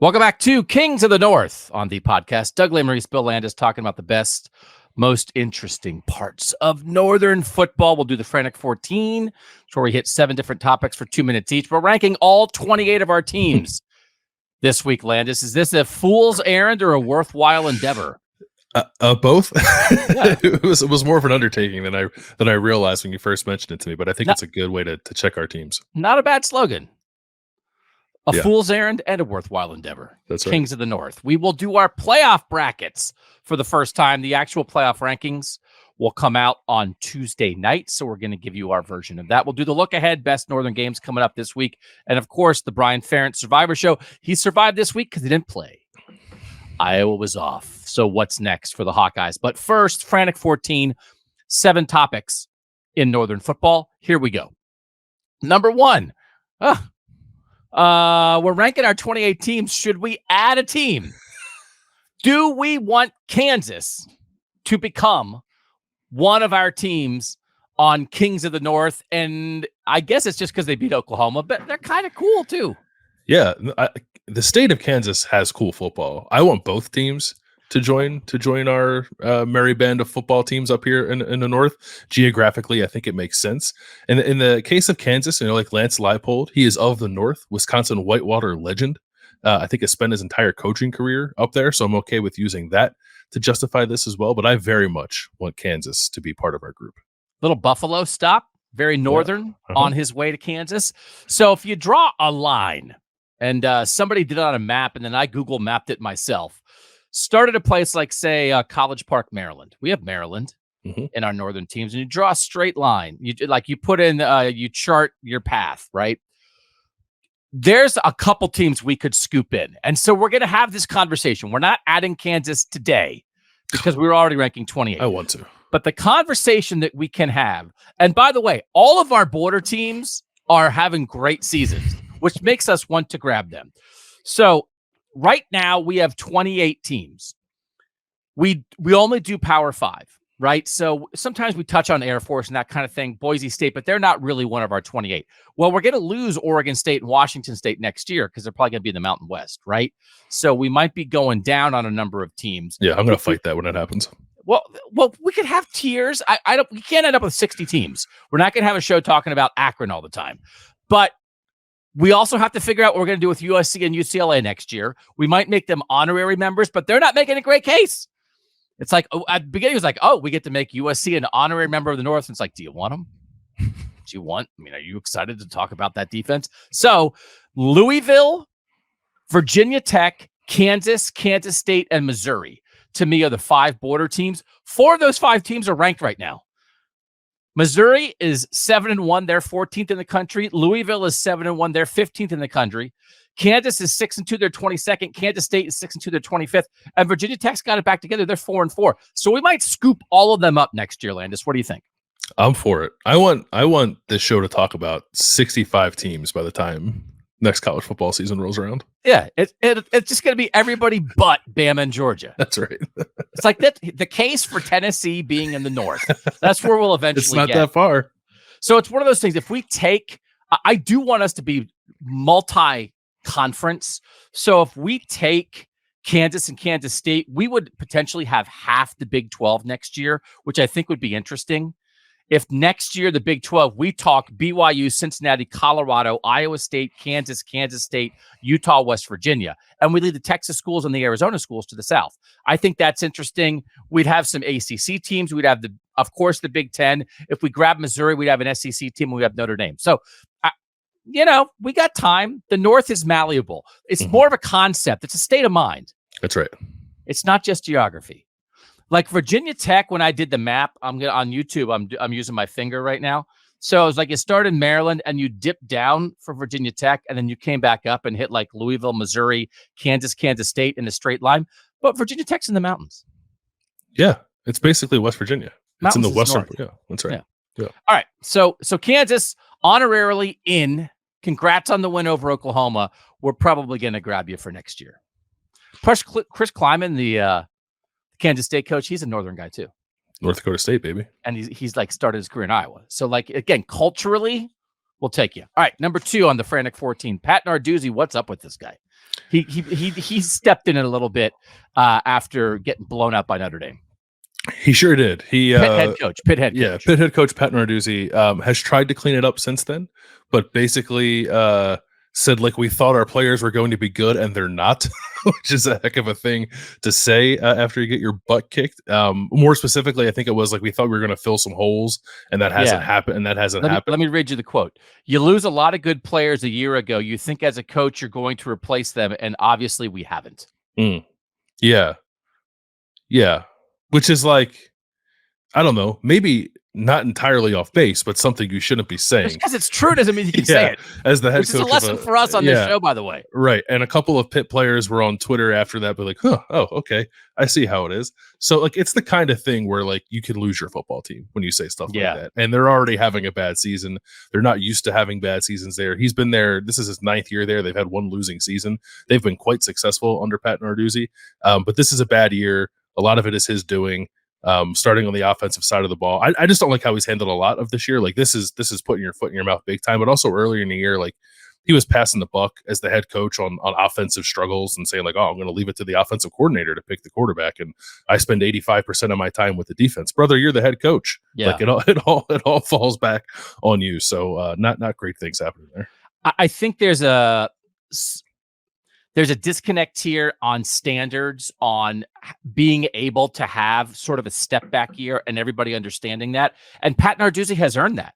Welcome back to Kings of the North on the podcast. Doug Lesmerises, Bill Landis talking about the best, most interesting parts of Northern football. We'll do the Frantic 14, where we hit 7 different topics for 2 minutes each. We're ranking all 28 of our teams this week, Landis. Is this a fool's errand or a worthwhile endeavor? Both. Yeah. It was more of an undertaking than I realized when you first mentioned it to me, but I think it's a good way to check our teams. Not a bad slogan. A Yeah. fool's errand and a worthwhile endeavor. That's right. Kings of the North. We will do our playoff brackets for the first time. The actual playoff rankings will come out on Tuesday night, so we're going to give you our version of that. We'll do the look ahead, best Northern games coming up this week. And, of course, the Brian Ferentz Survivor Show. He survived this week because he didn't play. Iowa was off. So what's next for the Hawkeyes? But first, Frantic 14, 7 topics in Northern football. Here we go. Number 1. We're ranking our 28 teams. Should we add a team? Do we want Kansas to become one of our teams on Kings of the North? And I guess it's just because they beat Oklahoma, but they're kind of cool too. Yeah, the state of Kansas has cool football. I want both teams to join our merry band of football teams up here in the North. Geographically, I think it makes sense. And in the case of Kansas, like Lance Leipold, he is of the North, Wisconsin Whitewater legend. I think has spent his entire coaching career up there, so I'm okay with using that to justify this as well. But I very much want Kansas to be part of our group. Little Buffalo stop, very northern on his way to Kansas. So if you draw a line, and somebody did it on a map, and then I Google mapped it myself, started a place like, say, College Park, Maryland. We have Maryland in our northern teams, and you draw a straight line. You put in, you chart your path, right? There's a couple teams we could scoop in. And so we're going to have this conversation. We're not adding Kansas today because we were already ranking 28. I want to. But the conversation that we can have, and by the way, all of our border teams are having great seasons, which makes us want to grab them. So right now we have 28 teams. We only do Power 5, right? So sometimes we touch on Air Force and that kind of thing, Boise State, but they're not really one of our 28. Well, we're going to lose Oregon State and Washington State next year because they're probably going to be in the Mountain West, right? So we might be going down on a number of teams. Yeah, I'm going to fight that when it happens. Well, we could have tiers. We can't end up with 60 teams. We're not going to have a show talking about Akron all the time. But we also have to figure out what we're going to do with USC and UCLA next year. We might make them honorary members, but they're not making a great case. It's like, at the beginning, it was like, we get to make USC an honorary member of the North. And it's like, do you want them? Are you excited to talk about that defense? So Louisville, Virginia Tech, Kansas, Kansas State, and Missouri, to me, are the 5 border teams. 4 of those 5 teams are ranked right now. Missouri is 7-1. They're 14th in the country. Louisville is 7-1. They're 15th in the country. Kansas is 6-2. They're 22nd. Kansas State is 6-2. They're 25th. And Virginia Tech's got it back together. They're 4-4. So we might scoop all of them up next year, Landis. What do you think? I'm for it. I want this show to talk about 65 teams by the time next college football season rolls around. Yeah, it's just going to be everybody but Bama and Georgia. That's right. It's like that. The case for Tennessee being in the North. That's where we'll eventually It's not get. that far. So it's one of those things. If we take, I do want us to be multi-conference. So if we take Kansas and Kansas State, we would potentially have half the Big 12 next year, which I think would be interesting. If next year, the Big 12, we talk BYU, Cincinnati, Colorado, Iowa State, Kansas, Kansas State, Utah, West Virginia, and we leave the Texas schools and the Arizona schools to the south. I think that's interesting. We'd have some ACC teams. We'd have, of course, the Big 10. If we grab Missouri, we'd have an SEC team, and we have Notre Dame. So, we got time. The North is malleable. It's more of a concept. It's a state of mind. That's right. It's not just geography. Like Virginia Tech, when I did the map, on YouTube, I'm using my finger right now. So it was like you started in Maryland and you dipped down for Virginia Tech, and then you came back up and hit like Louisville, Missouri, Kansas, Kansas State in a straight line. But Virginia Tech's in the mountains. Yeah, it's basically West Virginia. It's in the western. North. Yeah, that's right. Yeah. All right. So Kansas honorarily in. Congrats on the win over Oklahoma. We're probably going to grab you for next year. Plus, Chris Kleiman, the Kansas State coach, he's a Northern guy too. North Dakota State, baby. And he's like started his career in Iowa. So like, again, culturally, we'll take you. All right. Number 2 on the Frantic 14, Pat Narduzzi. What's up with this guy? He stepped in it a little bit after getting blown out by Notre Dame. He sure did. Pitt head coach. Pitt head coach Pat Narduzzi has tried to clean it up since then, but basically said like we thought our players were going to be good and they're not, which is a heck of a thing to say after you get your butt kicked. More specifically, I think it was like we thought we were going to fill some holes, and that hasn't happened. And that hasn't happened. Let me read you the quote. You lose a lot of good players a year ago. You think as a coach you're going to replace them, and obviously we haven't. Yeah. Which is like, I don't know, maybe not entirely off base, but something you shouldn't be saying. Just because it's true doesn't mean you can say it. As the head Which coach, is a lesson for us on this show, by the way. Right. And a couple of Pitt players were on Twitter after that, but like, okay, I see how it is. So like, it's the kind of thing where like you can lose your football team when you say stuff like that. And they're already having a bad season. They're not used to having bad seasons there. He's been there. This is his 9th year there. They've had one losing season. They've been quite successful under Pat Narduzzi. But this is a bad year. A lot of it is his doing. Starting on the offensive side of the ball. I just don't like how he's handled a lot of this year. Like this is putting your foot in your mouth big time, but also earlier in the year, like he was passing the buck as the head coach on offensive struggles and saying like, oh, I'm going to leave it to the offensive coordinator to pick the quarterback. And I spend 85% of my time with the defense. Brother, you're the head coach. Yeah. Like it all falls back on you. So not great things happening there. I think there's a disconnect here on standards, on being able to have sort of a step back year and everybody understanding that. And Pat Narduzzi has earned that.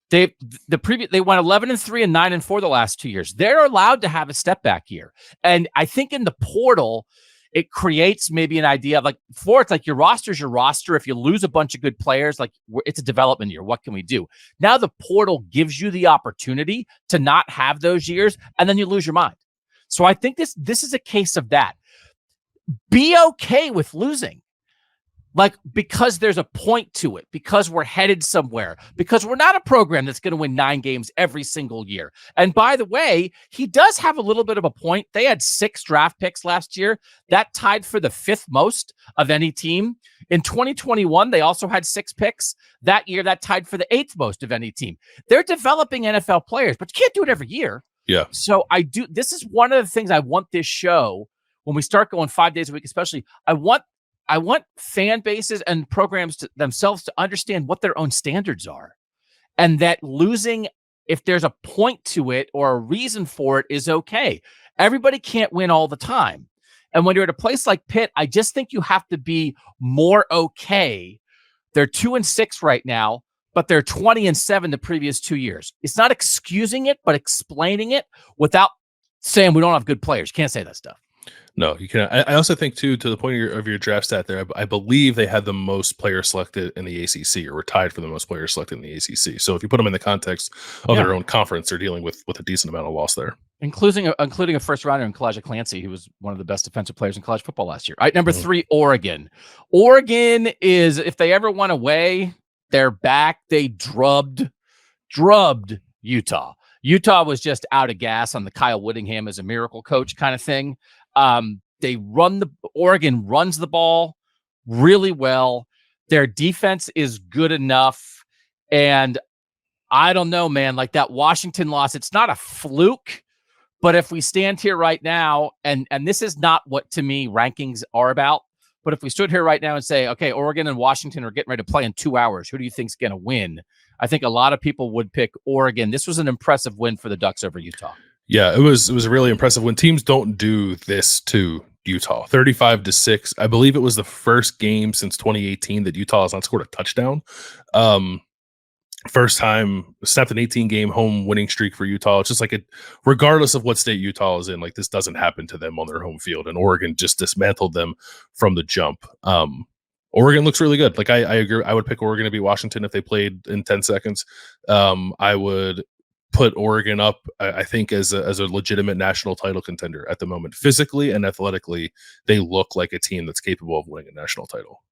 They went 11-3 and 9-4 the last 2 years. They're allowed to have a step back year. And I think in the portal, it creates maybe an idea of like, it's like your roster's your roster. If you lose a bunch of good players, like it's a development year. What can we do? Now the portal gives you the opportunity to not have those years, and then you lose your mind. So I think this is a case of that. Be okay with losing. Like, because there's a point to it, because we're headed somewhere, because we're not a program that's going to win 9 games every single year. And by the way, he does have a little bit of a point. They had 6 draft picks last year. That tied for the 5th most of any team. In 2021, they also had 6 picks. That year, that tied for the 8th most of any team. They're developing NFL players, but you can't do it every year. Yeah. So this is one of the things I want this show, when we start going 5 days a week, especially, I want fan bases and programs themselves to understand what their own standards are, and that losing, if there's a point to it or a reason for it, is okay. Everybody can't win all the time. And when you're at a place like Pitt, I just think you have to be more okay. They're 2-6 right now, but they're 20-7 the previous 2 years. It's not excusing it, but explaining it without saying we don't have good players. You can't say that stuff. No, you can't. I also think too, to the point of your draft stat there, I believe they had the most players selected in the ACC, or were tied for the most players selected in the ACC. So if you put them in the context of their own conference, they're dealing with a decent amount of loss there. Including a first rounder in Kalijah Clancy, who was one of the best defensive players in college football last year. All right, number 3, Oregon. Oregon is, if they ever went away, they're back. They drubbed Utah. Utah was just out of gas on the Kyle Whittingham as a miracle coach kind of thing. Oregon runs the ball really well. Their defense is good enough. And I don't know, man, like that Washington loss, it's not a fluke, but if we stand here right now, and this is not what to me rankings are about, but if we stood here right now and say, okay, Oregon and Washington are getting ready to play in 2 hours, who do you think's going to win? I think a lot of people would pick Oregon. This was an impressive win for the Ducks over Utah. Yeah, it was a really impressive when teams don't do this to Utah. 35-6. I believe it was the first game since 2018 that Utah has not scored a touchdown. First time, snapped an 18-game home winning streak for Utah. It's just like regardless of what state Utah is in, like this doesn't happen to them on their home field. And Oregon just dismantled them from the jump. Oregon looks really good. Like I agree. I would pick Oregon to beat Washington if they played in 10 seconds. I would put Oregon up, I think, as a legitimate national title contender at the moment. Physically and athletically, they look like a team that's capable of winning a national title.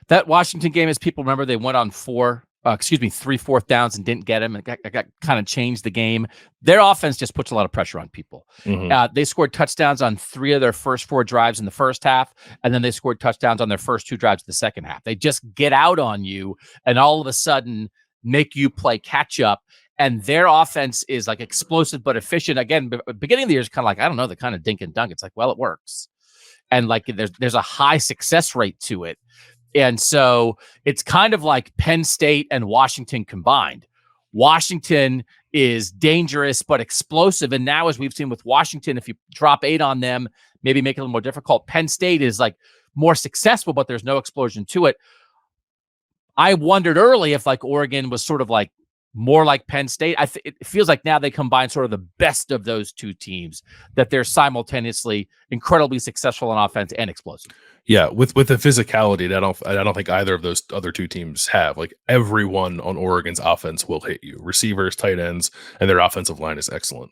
That Washington game, as people remember, they went on 3 4th downs and didn't get them, and got kind of changed the game. Their offense just puts a lot of pressure on people. Mm-hmm. They scored touchdowns on 3 of their first 4 drives in the first half, and then they scored touchdowns on their first 2 drives in the second half. They just get out on you, and all of a sudden make you play catch up. and their offense is like explosive but efficient. Again, beginning of the year is kind of like, I don't know, the kind of dink and dunk. It's like, well, it works. And like there's a high success rate to it. And so it's kind of like Penn State and Washington combined. Washington is dangerous but explosive. And now, as we've seen with Washington, if you drop 8 on them, maybe make it a little more difficult. Penn State is like more successful, but there's no explosion to it. I wondered early if like Oregon was sort of like more like Penn State. It feels like now they combine sort of the best of those two teams, that they're simultaneously incredibly successful on offense and explosive. Yeah, with the physicality that I don't think either of those other two teams have. Like everyone on Oregon's offense will hit you. Receivers, tight ends, and their offensive line is excellent.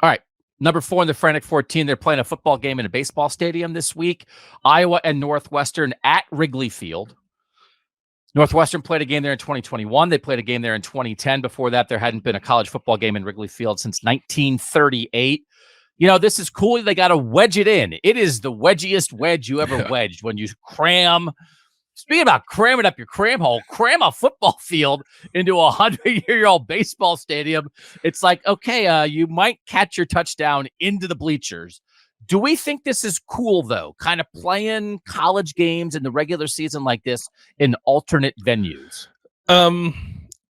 All right. Number 4 in the Frantic 14, they're playing a football game in a baseball stadium this week. Iowa and Northwestern at Wrigley Field. Northwestern played a game there in 2021. They played a game there in 2010. Before that, there hadn't been a college football game in Wrigley Field since 1938. You know, this is cool. They got to wedge it in. It is the wedgiest wedge you ever wedged when you cram. Speaking about cramming up your cram hole, cram a football field into a 100-year-old baseball stadium. It's like, okay, you might catch your touchdown into the bleachers. Do we think this is cool, though, kind of playing college games in the regular season like this in alternate venues?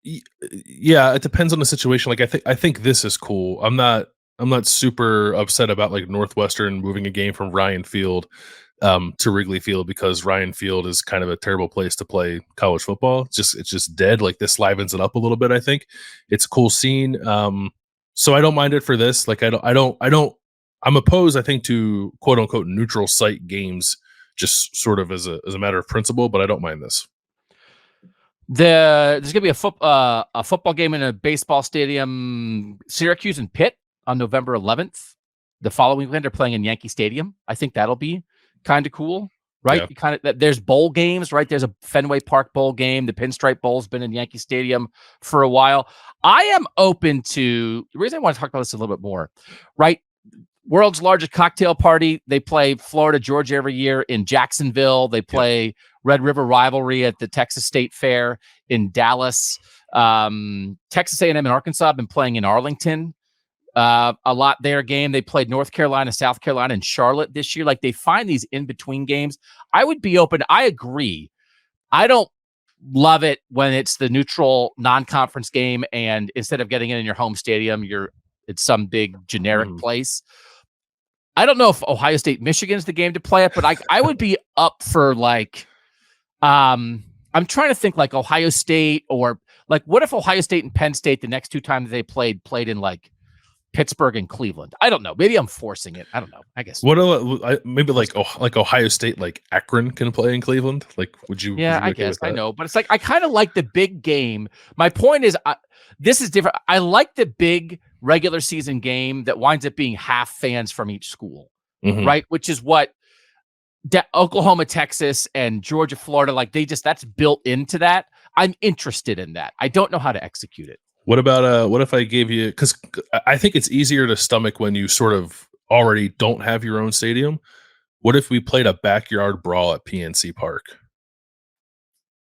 Yeah, it depends on the situation. Like, I think this is cool. I'm not super upset about like Northwestern moving a game from Ryan Field to Wrigley Field, because Ryan Field is kind of a terrible place to play college football. It's just dead. Like, this livens it up a little bit. I think it's a cool scene. So I don't mind it for this. Like, I'm opposed, I think, to quote unquote neutral site games, just sort of as a matter of principle, but I don't mind this. There's going to be a football game in a baseball stadium, Syracuse and Pitt, on November 11th. The following weekend, they're playing in Yankee Stadium. I think that'll be kind of cool, right? Yeah. There's bowl games, right? There's a Fenway Park Bowl game. The Pinstripe Bowl's been in Yankee Stadium for a while. I am open to, the reason I want to talk about this a little bit more, right? World's largest cocktail party. They play Florida, Georgia every year in Jacksonville. They play Red River Rivalry at the Texas State Fair in Dallas. Texas A&M and Arkansas have been playing in Arlington a lot their game. They played North Carolina, South Carolina, and Charlotte this year. Like, they find these in-between games. I would be open. I agree. I don't love it when it's the neutral non-conference game, and instead of getting it in your home stadium, it's some big generic place. I don't know if Ohio State, Michigan is the game to play it, but I would be up for like, I'm trying to think like Ohio State, or like, what if Ohio State and Penn State, the next 2 times they played in like Pittsburgh and Cleveland? I don't know. Maybe I'm forcing it. I don't know. I guess. Maybe like Ohio State, like Akron can play in Cleveland. Like, would you? Yeah, would you be okay with that? I know, but it's like, I kind of like the big game. My point is, this is different. I like the big regular season game that winds up being half fans from each school, right? Which is what Oklahoma, Texas, and Georgia, Florida, like that's built into that. I'm interested in that. I don't know how to execute it. What about what if I gave you, because I think it's easier to stomach when you sort of already don't have your own stadium. What if we played a backyard brawl at PNC Park?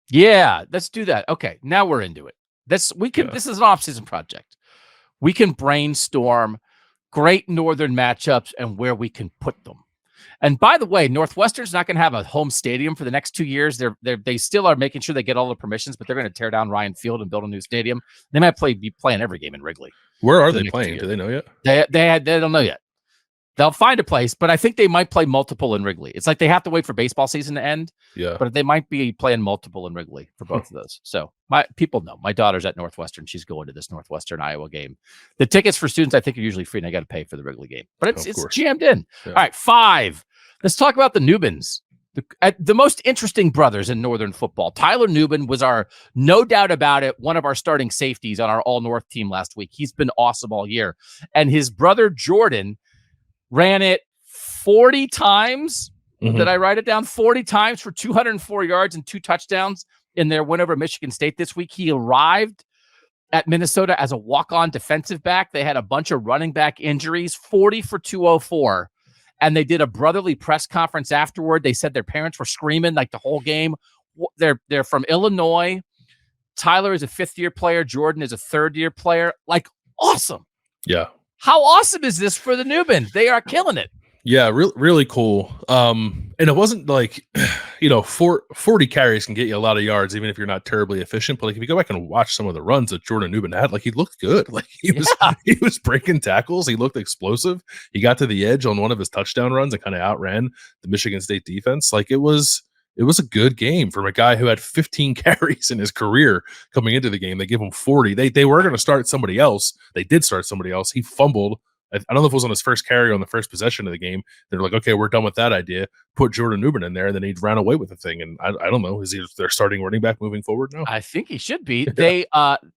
Yeah, let's do that. Okay, now we're into it. This is an off-season project. We can brainstorm great Northern matchups and where we can put them. And by the way, Northwestern's not going to have a home stadium for the next 2 years. They still are making sure they get all the permissions, but they're going to tear down Ryan Field and build a new stadium. They might be playing every game in Wrigley. Where are they playing? Do they know yet? They don't know yet. They'll find a place, but I think they might play multiple in Wrigley. It's like they have to wait for baseball season to end. Yeah. But they might be playing multiple in Wrigley for both of those. So my people know. My daughter's at Northwestern. She's going to this Northwestern Iowa game. The tickets for students, I think, are usually free, and I got to pay for the Wrigley game. But it's jammed in. Yeah. All right, 5. Let's talk about the Newbins. The most interesting brothers in Northern football. Tyler Newbin was no doubt about it, one of our starting safeties on our All-North team last week. He's been awesome all year. And his brother Jordan ran it 40 times. Did I write it down? 40 times for 204 yards and 2 touchdowns in their win over Michigan State this week. He arrived at Minnesota as a walk-on defensive back. They had a bunch of running back injuries, 40 for 204. And they did a brotherly press conference afterward. They said their parents were screaming like the whole game. They're from Illinois. Tyler is a 5th-year player. Jordan is a 3rd-year player. Like, awesome. Yeah. How awesome is this for the Newman? They are killing it. Yeah, really cool. And it wasn't like, 40 carries can get you a lot of yards, even if you're not terribly efficient. But like, if you go back and watch some of the runs that Jordan Newman had, like, he looked good. Like, he was breaking tackles. He looked explosive. He got to the edge on one of his touchdown runs and kind of outran the Michigan State defense. Like, it was a good game from a guy who had 15 carries in his career coming into the game. They gave him 40. They were going to start somebody else. They did start somebody else. He fumbled. I don't know if it was on his first carry on the first possession of the game. They're like, okay, we're done with that idea. Put Jordan Newman in there, and then he ran away with the thing. And I don't know, is he their starting running back moving forward now? I think he should be. They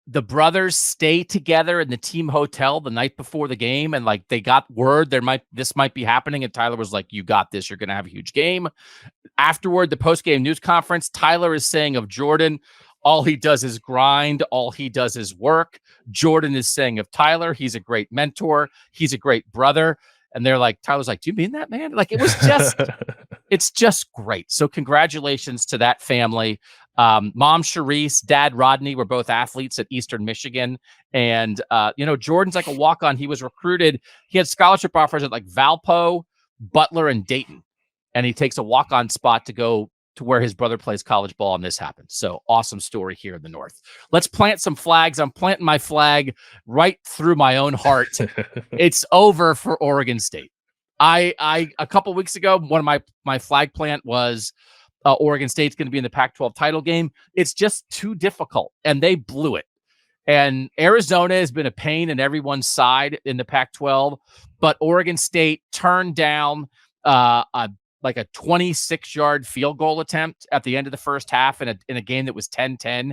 the brothers stay together in the team hotel the night before the game, and like they got word this might be happening. And Tyler was like, "You got this. You're going to have a huge game." Afterward, the post-game news conference, Tyler is saying of Jordan, all he does is grind. All he does is work. Jordan is saying of Tyler, he's a great mentor. He's a great brother. And they're like, Tyler's like, do you mean that, man? Like, it was just, it's just great. So congratulations to that family. Mom Charisse, Dad Rodney were both athletes at Eastern Michigan. And, Jordan's like a walk-on. He was recruited. He had scholarship offers at like Valpo, Butler, and Dayton. And he takes a walk-on spot to go to where his brother plays college ball, and this happens. So awesome story here in the North. Let's plant some flags. I'm planting my flag right through my own heart. It's over for Oregon State. I a couple weeks ago, one of my flag plant was Oregon State's going to be in the Pac-12 title game. It's just too difficult, and they blew it. And Arizona has been a pain in everyone's side in the Pac-12, but Oregon State turned down a 26-yard field goal attempt at the end of the first half in a game that was 10-10.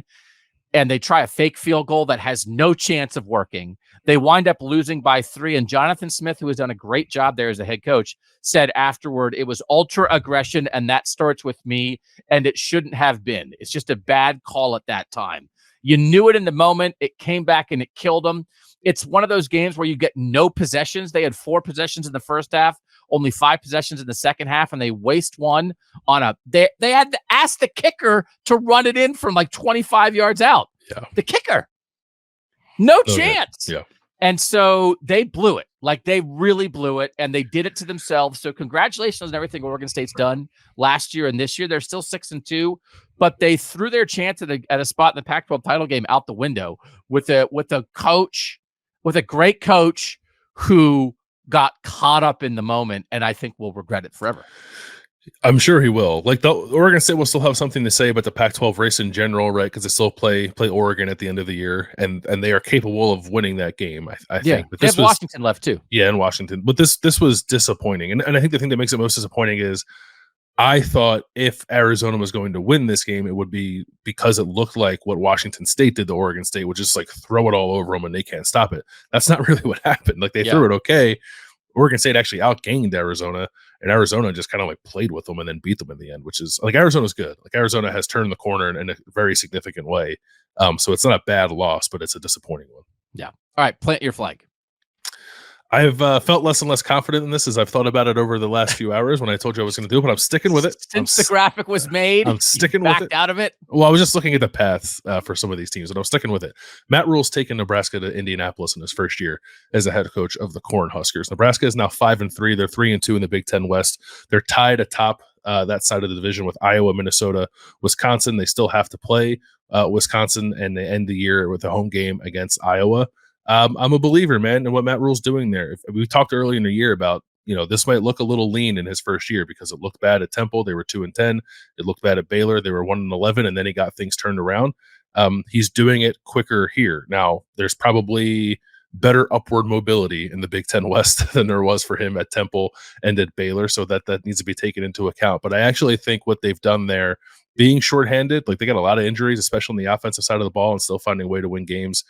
And they try a fake field goal that has no chance of working. They wind up losing by 3. And Jonathan Smith, who has done a great job there as a head coach, said afterward, it was ultra aggression, and that starts with me, and it shouldn't have been. It's just a bad call at that time. You knew it in the moment. It came back and it killed them. It's one of those games where you get no possessions. They had 4 possessions in the first half, only 5 possessions in the second half, and they waste one on they had to ask the kicker to run it in from like 25 yards out. Yeah. The kicker. No chance. Yeah. And so they blew it. Like, they really blew it, and they did it to themselves. So congratulations on everything Oregon State's done last year and this year. They're still 6-2, but they threw their chance at a spot in the Pac-12 title game out the window with a great coach who got caught up in the moment, and I think will regret it forever. I'm sure he will. Like, the Oregon State will still have something to say about the Pac-12 race in general, right? Because they still play Oregon at the end of the year, and they are capable of winning that game. I think. But they have Washington left too. Yeah, in Washington. But this was disappointing, and I think the thing that makes it most disappointing is I thought if Arizona was going to win this game, it would be because it looked like what Washington State did to Oregon State, which is like throw it all over them and they can't stop it. That's not really what happened. Like, they threw it okay. Oregon State actually outgained Arizona, and Arizona just kind of like played with them and then beat them in the end, which is like, Arizona's good. Like, Arizona has turned the corner in a very significant way. So it's not a bad loss, but it's a disappointing one. Yeah. All right. Plant your flag. I've felt less and less confident in this as I've thought about it over the last few hours when I told you I was going to do it, but I'm sticking with it. Since the graphic was made, I'm sticking with it. Out of it. Well, I was just looking at the paths for some of these teams, and I'm sticking with it. Matt Rule's taken Nebraska to Indianapolis in his first year as the head coach of the Cornhuskers. Nebraska is now 5-3. They're 3-2 in the Big Ten West. They're tied atop that side of the division with Iowa, Minnesota, Wisconsin. They still have to play Wisconsin, and they end the year with a home game against Iowa. I'm a believer, man, in what Matt Rule's doing there. We talked early in the year about, this might look a little lean in his first year because it looked bad at Temple. They were 2-10. It looked bad at Baylor. They were 1-11, and then he got things turned around. He's doing it quicker here. Now, there's probably better upward mobility in the Big Ten West than there was for him at Temple and at Baylor, so that needs to be taken into account. But I actually think what they've done there, being shorthanded, like, they got a lot of injuries, especially on the offensive side of the ball, and still finding a way to win games,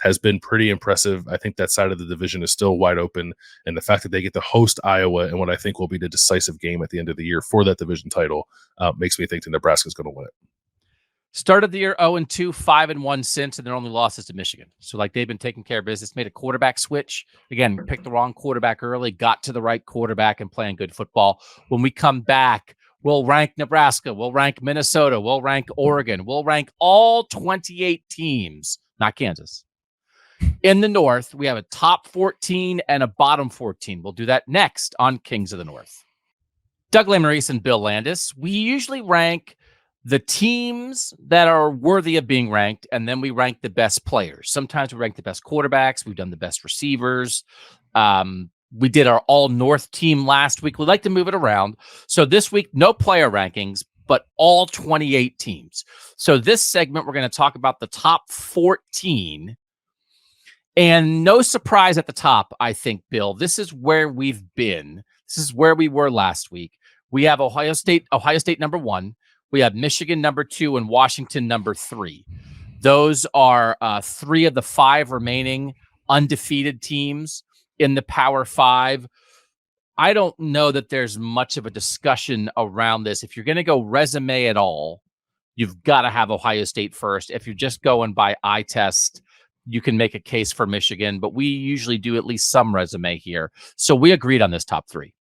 has been pretty impressive. I think that side of the division is still wide open, and the fact that they get to host Iowa in what I think will be the decisive game at the end of the year for that division title makes me think that Nebraska is going to win it. Started the year 0-2, 5-1 since, and their only losses to Michigan. So, like, they've been taking care of business, made a quarterback switch. Again, picked the wrong quarterback early, got to the right quarterback, and playing good football. When we come back, We'll rank Nebraska. We'll rank Minnesota. We'll rank Oregon. We'll rank all 28 teams, not Kansas. In the North, we have a top 14 and a bottom 14. We'll do that next on Kings of the North. Doug Lesmerises and Bill Landis. We usually rank the teams that are worthy of being ranked, and then we rank the best players. Sometimes we rank the best quarterbacks. We've done the best receivers. We did our all-North team last week. We'd like to move it around. So this week, no player rankings, but all 28 teams. So this segment, we're going to talk about the top 14. And no surprise at the top, I think, Bill. This is where we've been. This is where we were last week. We have Ohio State number 1. We have Michigan number 2 and Washington number 3. Those are 3 of the 5 remaining undefeated teams in the Power 5. I don't know that there's much of a discussion around this. If you're going to go resume at all, you've got to have Ohio State first. If you're just going by eye test, you can make a case for Michigan, but we usually do at least some resume here. So we agreed on this top 3.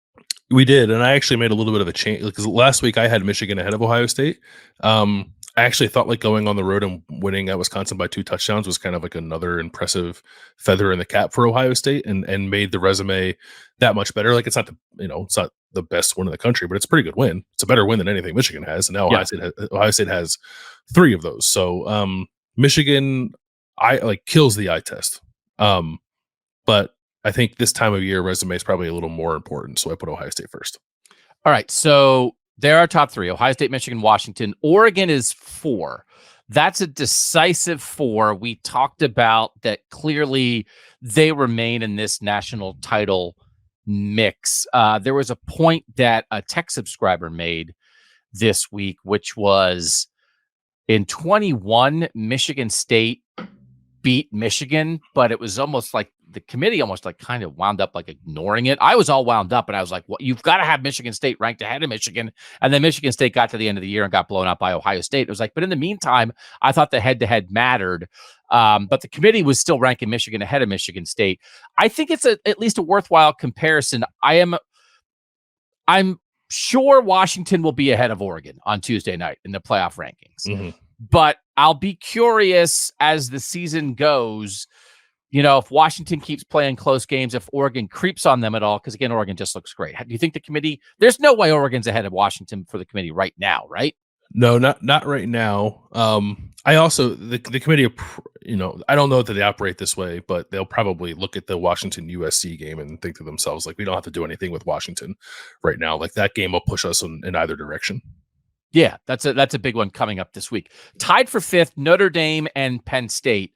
We did, and I actually made a little bit of a change because last week I had Michigan ahead of Ohio State. I actually thought like going on the road and winning at Wisconsin by 2 touchdowns was kind of like another impressive feather in the cap for Ohio State, and made the resume that much better. Like it's not the best win in the country, but it's a pretty good win. It's a better win than anything Michigan has, and now Ohio State has 3 of those. So Michigan, kills the eye test. But I think this time of year resume is probably a little more important, so I put Ohio State first. All right, so there are top 3: Ohio State, Michigan, Washington. Oregon is 4. That's a decisive 4. We talked about that clearly they remain in this national title mix. There was a point that a tech subscriber made this week, which was in 21, Michigan State beat Michigan, but it was almost like the committee kind of wound up like ignoring it. I was all wound up, and I was like, well, you've got to have Michigan State ranked ahead of Michigan. And then Michigan State got to the end of the year and got blown out by Ohio State. It was like, but in the meantime, I thought the head-to-head mattered. But the committee was still ranking Michigan ahead of Michigan State. I think it's at least a worthwhile comparison. I'm sure Washington will be ahead of Oregon on Tuesday night in the playoff rankings. Mm-hmm. But I'll be curious as the season goes, if Washington keeps playing close games, if Oregon creeps on them at all, because again, Oregon just looks great. Do you think the committee, there's no way Oregon's ahead of Washington for the committee right now, right? No, not right now. I also, the committee, I don't know that they operate this way, but they'll probably look at the Washington-USC game and think to themselves, like, we don't have to do anything with Washington right now. Like that game will push us in either direction. Yeah, that's a big one coming up this week. Tied for 5th, Notre Dame and Penn State.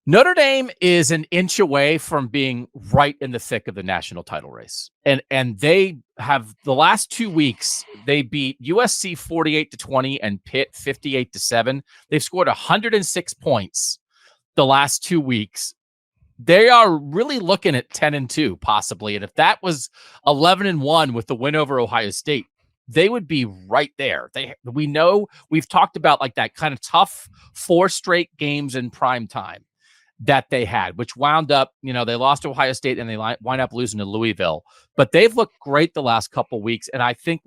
Notre Dame is an inch away from being right in the thick of the national title race. And they have the last 2 weeks, they beat USC 48-20 and Pitt 58-7. They've scored 106 points the last 2 weeks. They are really looking at 10-2 possibly. And if that was 11-1 with the win over Ohio State, they would be right there. We know we've talked about like that kind of tough 4 straight games in prime time that they had, which wound up, they lost to Ohio State and they wind up losing to Louisville. But they've looked great the last couple weeks. And I think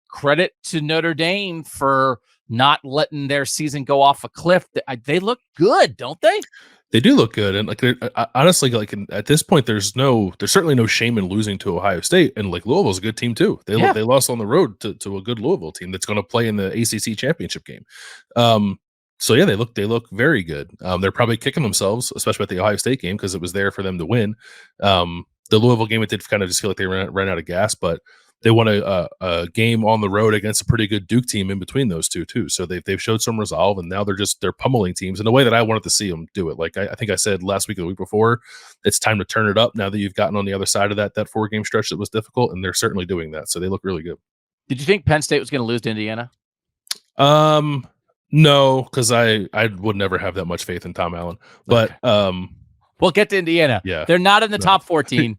credit to Notre Dame for not letting their season go off a cliff. They look good, don't they? They do look good, and honestly, at this point, there's certainly no shame in losing to Ohio State, and Louisville's a good team too. They lost on the road to a good Louisville team that's going to play in the ACC championship game. So yeah, they look very good. They're probably kicking themselves, especially at the Ohio State game, because it was there for them to win. The Louisville game, it did kind of just feel like they ran out of gas, but they won a game on the road against a pretty good Duke team in between those two too. So they've showed some resolve, and now they're pummeling teams in a way that I wanted to see them do it. Like I think I said last week or the week before, it's time to turn it up now that you've gotten on the other side of that 4-game stretch that was difficult, and they're certainly doing that. So they look really good. Did you think Penn State was going to lose to Indiana? No, because I would never have that much faith in Tom Allen. But we'll get to Indiana. Yeah, they're not in the top 14.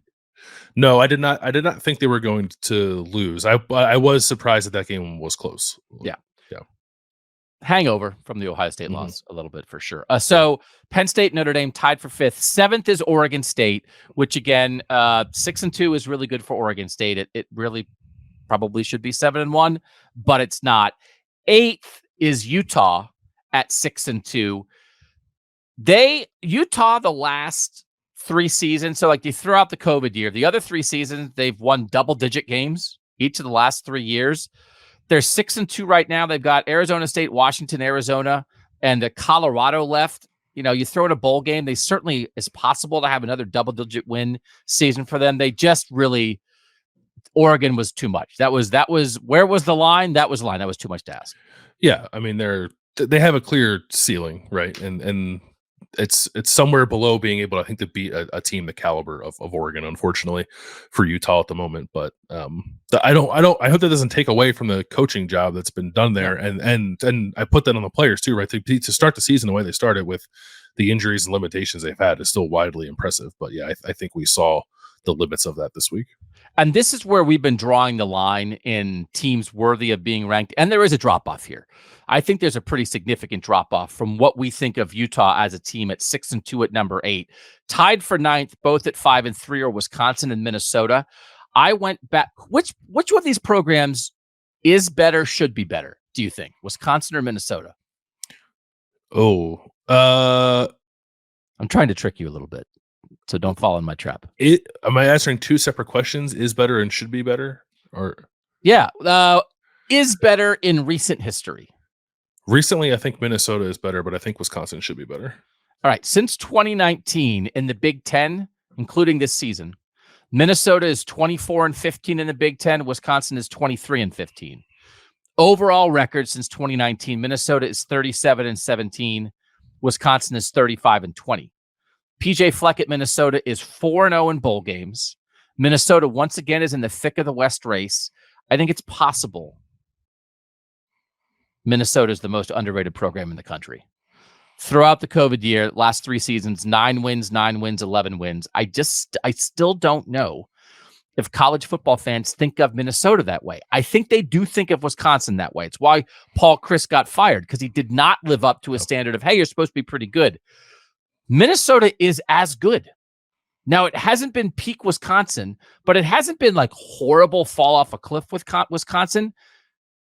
No, I did not think they were going to lose. I was surprised that game was close. Yeah. Hangover from the Ohio State loss a little bit for sure. So Penn State, Notre Dame tied for 5th. 7th is Oregon State, which again, 6-2 is really good for Oregon State. It really probably should be 7-1, but it's not. 8th is Utah at 6-2. Utah the last 3 seasons, so like you throw out the COVID year, the other 3 seasons they've won double-digit games each of the last 3 years. They're 6-2 right now. They've got Arizona State, Washington, Arizona, and Colorado left. You know, you throw in a bowl game, they certainly is possible to have another double-digit win season for them. They just really, Oregon was too much. That was where was the line? That was the line. That was too much to ask. Yeah, I mean they have a clear ceiling, right? And it's somewhere below being able, I think, to beat a team the caliber of Oregon, unfortunately, for Utah at the moment. But I hope that doesn't take away from the coaching job that's been done there. And I put that on the players too, right? To start the season the way they started with the injuries and limitations they've had is still widely impressive. But yeah, I think we saw the limits of that this week. And this is where we've been drawing the line in teams worthy of being ranked. And there is a drop-off here. I think there's a pretty significant drop-off from what we think of Utah as a team at 6-2 at number 8. Tied for 9th, both at 5-3 are Wisconsin and Minnesota. I went back. Which one of these programs is better, should be better, do you think? Wisconsin or Minnesota? Oh, I'm trying to trick you a little bit, so don't fall in my trap. Am I answering 2 separate questions? Is better and should be better? Or yeah, is better in recent history. Recently, I think Minnesota is better, but I think Wisconsin should be better. All right. Since 2019 in the Big Ten, including this season, Minnesota is 24-15 in the Big Ten. Wisconsin is 23-15. Overall record since 2019, Minnesota is 37-17. Wisconsin is 35-20. PJ Fleck at Minnesota is 4-0 in bowl games. Minnesota once again is in the thick of the West race. I think it's possible Minnesota is the most underrated program in the country. Throughout the COVID year, last 3 seasons, 9 wins, 11 wins. I still don't know if college football fans think of Minnesota that way. I think they do think of Wisconsin that way. It's why Paul Chryst got fired, because he did not live up to a standard of, hey, you're supposed to be pretty good. Minnesota is as good. Now, it hasn't been peak Wisconsin, but it hasn't been like horrible fall off a cliff with Wisconsin.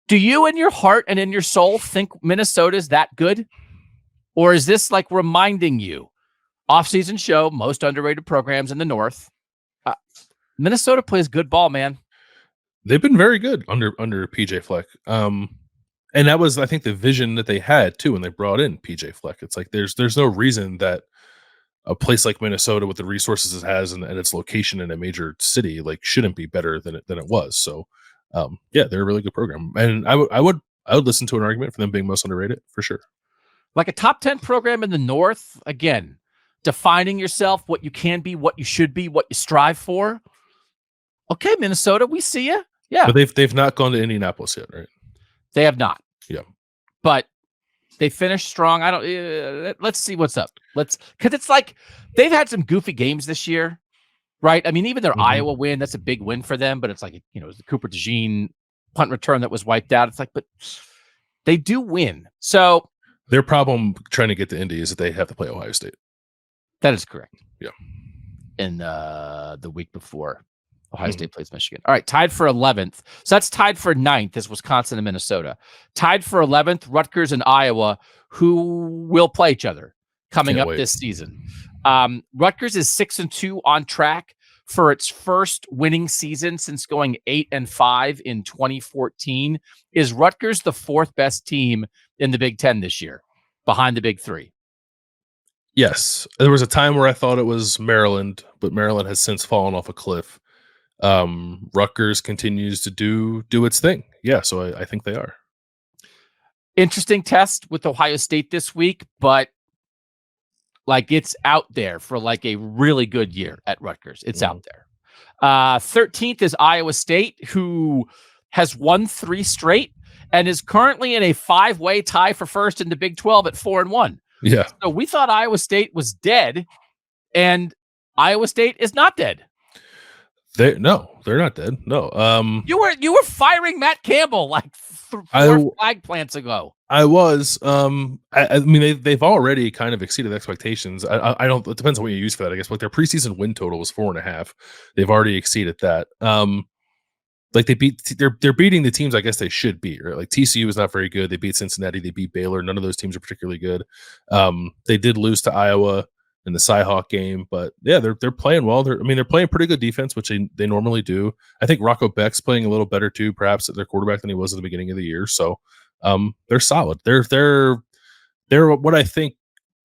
Do you in your heart and in your soul think Minnesota is that good? Or is this like reminding you, off-season show, most underrated programs in the North? Minnesota plays good ball, man. They've been very good under PJ Fleck. And that was, I think, the vision that they had too when they brought in PJ Fleck. It's like there's no reason that a place like Minnesota, with the resources it has and its location in a major city, like shouldn't be better than it was. So yeah, they're a really good program, and I would listen to an argument for them being most underrated for sure. Like a top 10 program in the North, again, defining yourself, what you can be, what you should be, what you strive for. Okay, Minnesota, we see you. Yeah, but they've not gone to Indianapolis yet, right? They have not. Yeah, but they finished strong. I don't. Let's see what's up. Because it's like they've had some goofy games this year. Right. I mean, even their Iowa win, that's a big win for them. But it's like, it was the Cooper DeJean punt return that was wiped out. It's like, but they do win. So their problem trying to get to Indy is that they have to play Ohio State. That is correct. Yeah. In the week before Ohio State plays Michigan. All right. Tied for 11th. So that's tied for 9th is Wisconsin and Minnesota. Tied for 11th, Rutgers and Iowa, who will play each other coming up this season. Rutgers is 6-2 on track for its first winning season since going 8-5 in 2014. Is Rutgers the 4th best team in the Big Ten this year, behind the Big Three? Yes. There was a time where I thought it was Maryland, but Maryland has since fallen off a cliff. Rutgers continues to do its thing. Yeah, so I think they are. Interesting test with Ohio State this week, but like it's out there for like a really good year at Rutgers. It's out there. 13th is Iowa State, who has won 3 straight and is currently in a 5-way tie for first in the Big 12 at 4-1. Yeah. So we thought Iowa State was dead, and Iowa State is not dead. They're not dead. No. You were firing Matt Campbell like 4 flag plants ago. I was. I mean, they've already kind of exceeded expectations. I don't. It depends on what you use for that, I guess. But their preseason win total was 4.5. They've already exceeded that. like they're beating the teams I guess they should beat, right? Like TCU is not very good. They beat Cincinnati, they beat Baylor. None of those teams are particularly good. They did lose to Iowa in the Cyhawk game, but yeah, they're playing well. They're playing pretty good defense, which they normally do. I think Rocco Beck's playing a little better too, perhaps at their quarterback than he was at the beginning of the year. So they're solid. They're what I think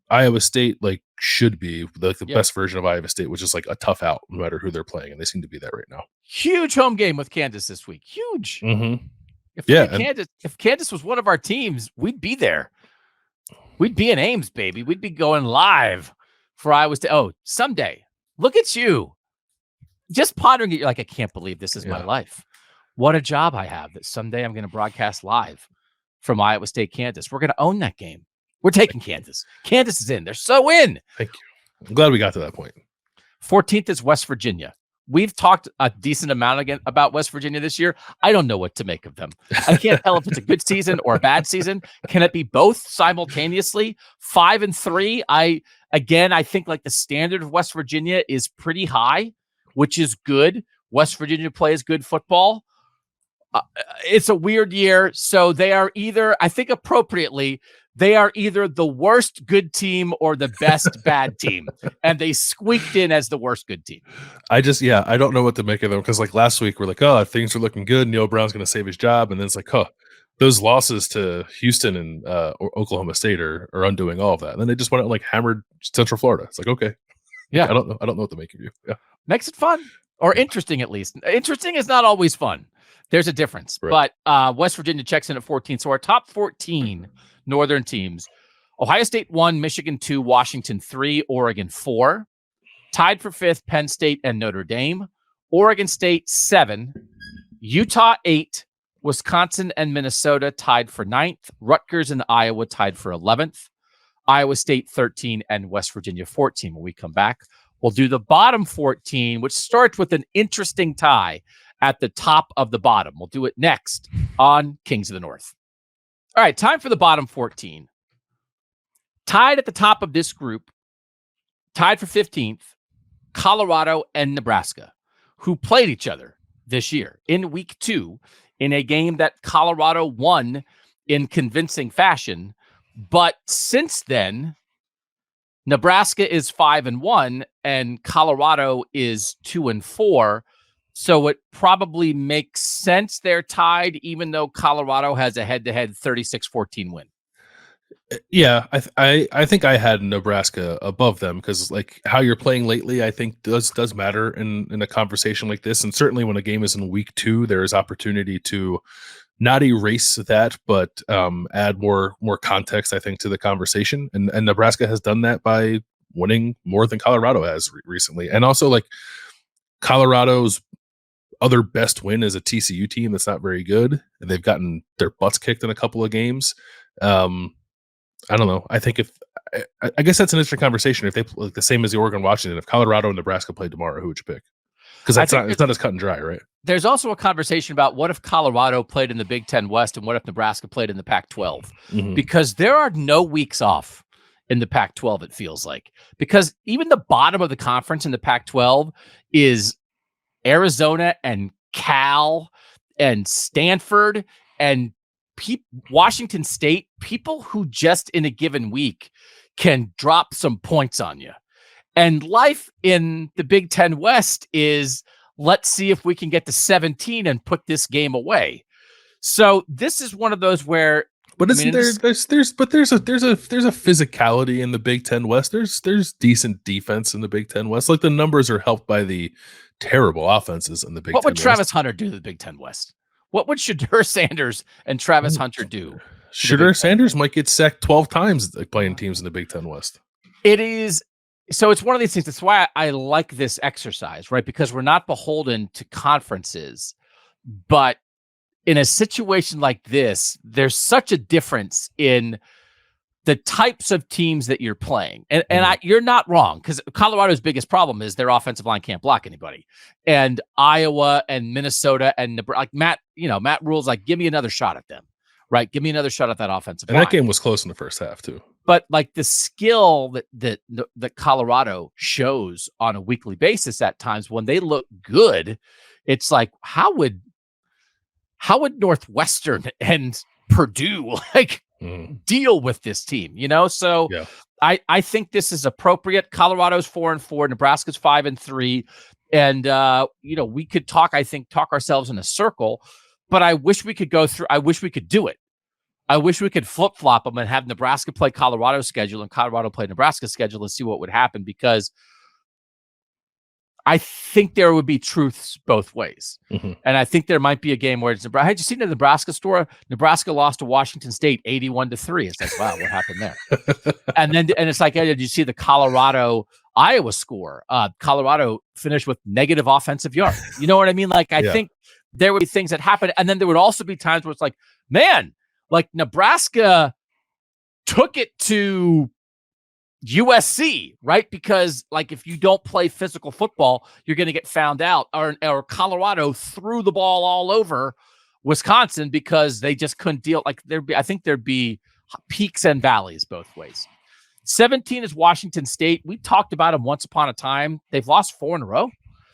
Iowa State like should be the best version of Iowa State, which is like a tough out no matter who they're playing, and they seem to be that right now. Huge home game with Kansas this week. Huge. Mm-hmm. If Kansas was one of our teams, we'd be there. We'd be in Ames, baby. We'd be going live for Iowa State. Oh, someday. Look at you. Just pondering it, you're like, I can't believe this is my life. What a job I have that someday I'm going to broadcast live from Iowa State, Kansas. We're going to own that game. We're taking Kansas. Kansas is in. They're so in. Thank you. I'm glad we got to that point. 14th is West Virginia. We've talked a decent amount again about West Virginia this year. I don't know what to make of them. I can't tell if it's a good season or a bad season. Can it be both simultaneously? 5-3. I think like the standard of West Virginia is pretty high, which is good. West Virginia plays good football. It's a weird year. So they are either, I think appropriately, they are either the worst good team or the best bad team. And they squeaked in as the worst good team. I don't know what to make of them because like last week we're like, oh, things are looking good. Neil Brown's going to save his job. And then it's like, those losses to Houston and Oklahoma State are undoing all of that. And then they just went out and like hammered Central Florida. It's like, okay. Yeah. I don't know what to make of you. Yeah. Makes it fun or interesting, at least. Interesting is not always fun. There's a difference. Right. But West Virginia checks in at 14. So our top 14 Northern teams: Ohio State 1, Michigan 2, Washington 3, Oregon 4. Tied for 5th, Penn State and Notre Dame. Oregon State 7, Utah 8, Wisconsin and Minnesota tied for 9th. Rutgers and Iowa tied for 11th. Iowa State 13 and West Virginia 14. When we come back, we'll do the bottom 14, which starts with an interesting tie at the top of the bottom. We'll do it next on Kings of the North. All right, time for the bottom 14. Tied at the top of this group, tied for 15th, Colorado and Nebraska, who played each other this year in week 2 in a game that Colorado won in convincing fashion. But since then, Nebraska is 5-1 and Colorado is 2-4. So it probably makes sense they're tied, even though Colorado has a head-to-head 36-14 win. Yeah, I think I had Nebraska above them because like how you're playing lately, I think does matter in a conversation like this. And certainly when a game is in week 2, there is opportunity to not erase that, but add more context, I think, to the conversation. And Nebraska has done that by winning more than Colorado has recently. And also like Colorado's other best win is a TCU team that's not very good, and they've gotten their butts kicked in a couple of games. I don't know. I think I guess that's an interesting conversation. If they play like the same as the Oregon-Washington, if Colorado and Nebraska played tomorrow, who would you pick? Because it's not as cut and dry, right? There's also a conversation about what if Colorado played in the Big Ten West and what if Nebraska played in the Pac-12? Mm-hmm. Because there are no weeks off in the Pac-12, it feels like. Because even the bottom of the conference in the Pac-12 is Arizona and Cal and Stanford and Washington State, people who just in a given week can drop some points on you. And life in the Big Ten West is, let's see if we can get to 17 and put this game away. So this is one of those where, but there's a physicality in the Big Ten West. There's decent defense in the Big Ten West. Like the numbers are helped by the terrible offenses in the Big Ten West. What would Travis Hunter do to the Big Ten West? What would Shedeur Sanders and Travis Hunter do? Shedeur Sanders might get sacked 12 times playing teams in the Big Ten West. It is. So it's one of these things. That's why I like this exercise, right? Because we're not beholden to conferences. But in a situation like this, there's such a difference in the types of teams that you're playing. And you're not wrong, because Colorado's biggest problem is their offensive line can't block anybody. And Iowa and Minnesota and Nebraska, like Matt Rule's like, give me another shot at them, right? Give me another shot at that offensive line. And that game was close in the first half too. But like the skill that Colorado shows on a weekly basis at times when they look good, it's like, how would how would Northwestern and Purdue deal with this team? So Yeah. I think this is appropriate. Colorado's 4-4, Nebraska's 5-3, and we could talk ourselves in a circle. But I wish we could go through. I wish we could do it. I wish we could flip flop them and have Nebraska play Colorado's schedule and Colorado play Nebraska's schedule and see what would happen, because I think there would be truths both ways. Mm-hmm. And I think there might be a game where it's Nebraska. Had you seen the Nebraska story? Nebraska lost to Washington State 81-3. It's like, wow, what happened there? and it's like, did you see the Colorado Iowa score? Colorado finished with negative offensive yards. You know what I mean? Like, I think there would be things that happen. And then there would also be times where it's like, man, like Nebraska took it to USC, right? Because like if you don't play physical football, you're going to get found out. Or Colorado threw the ball all over Wisconsin because they just couldn't deal. Like I think there'd be peaks and valleys both ways. 17 is Washington State. We talked about them once upon a time. They've lost 4 in a row.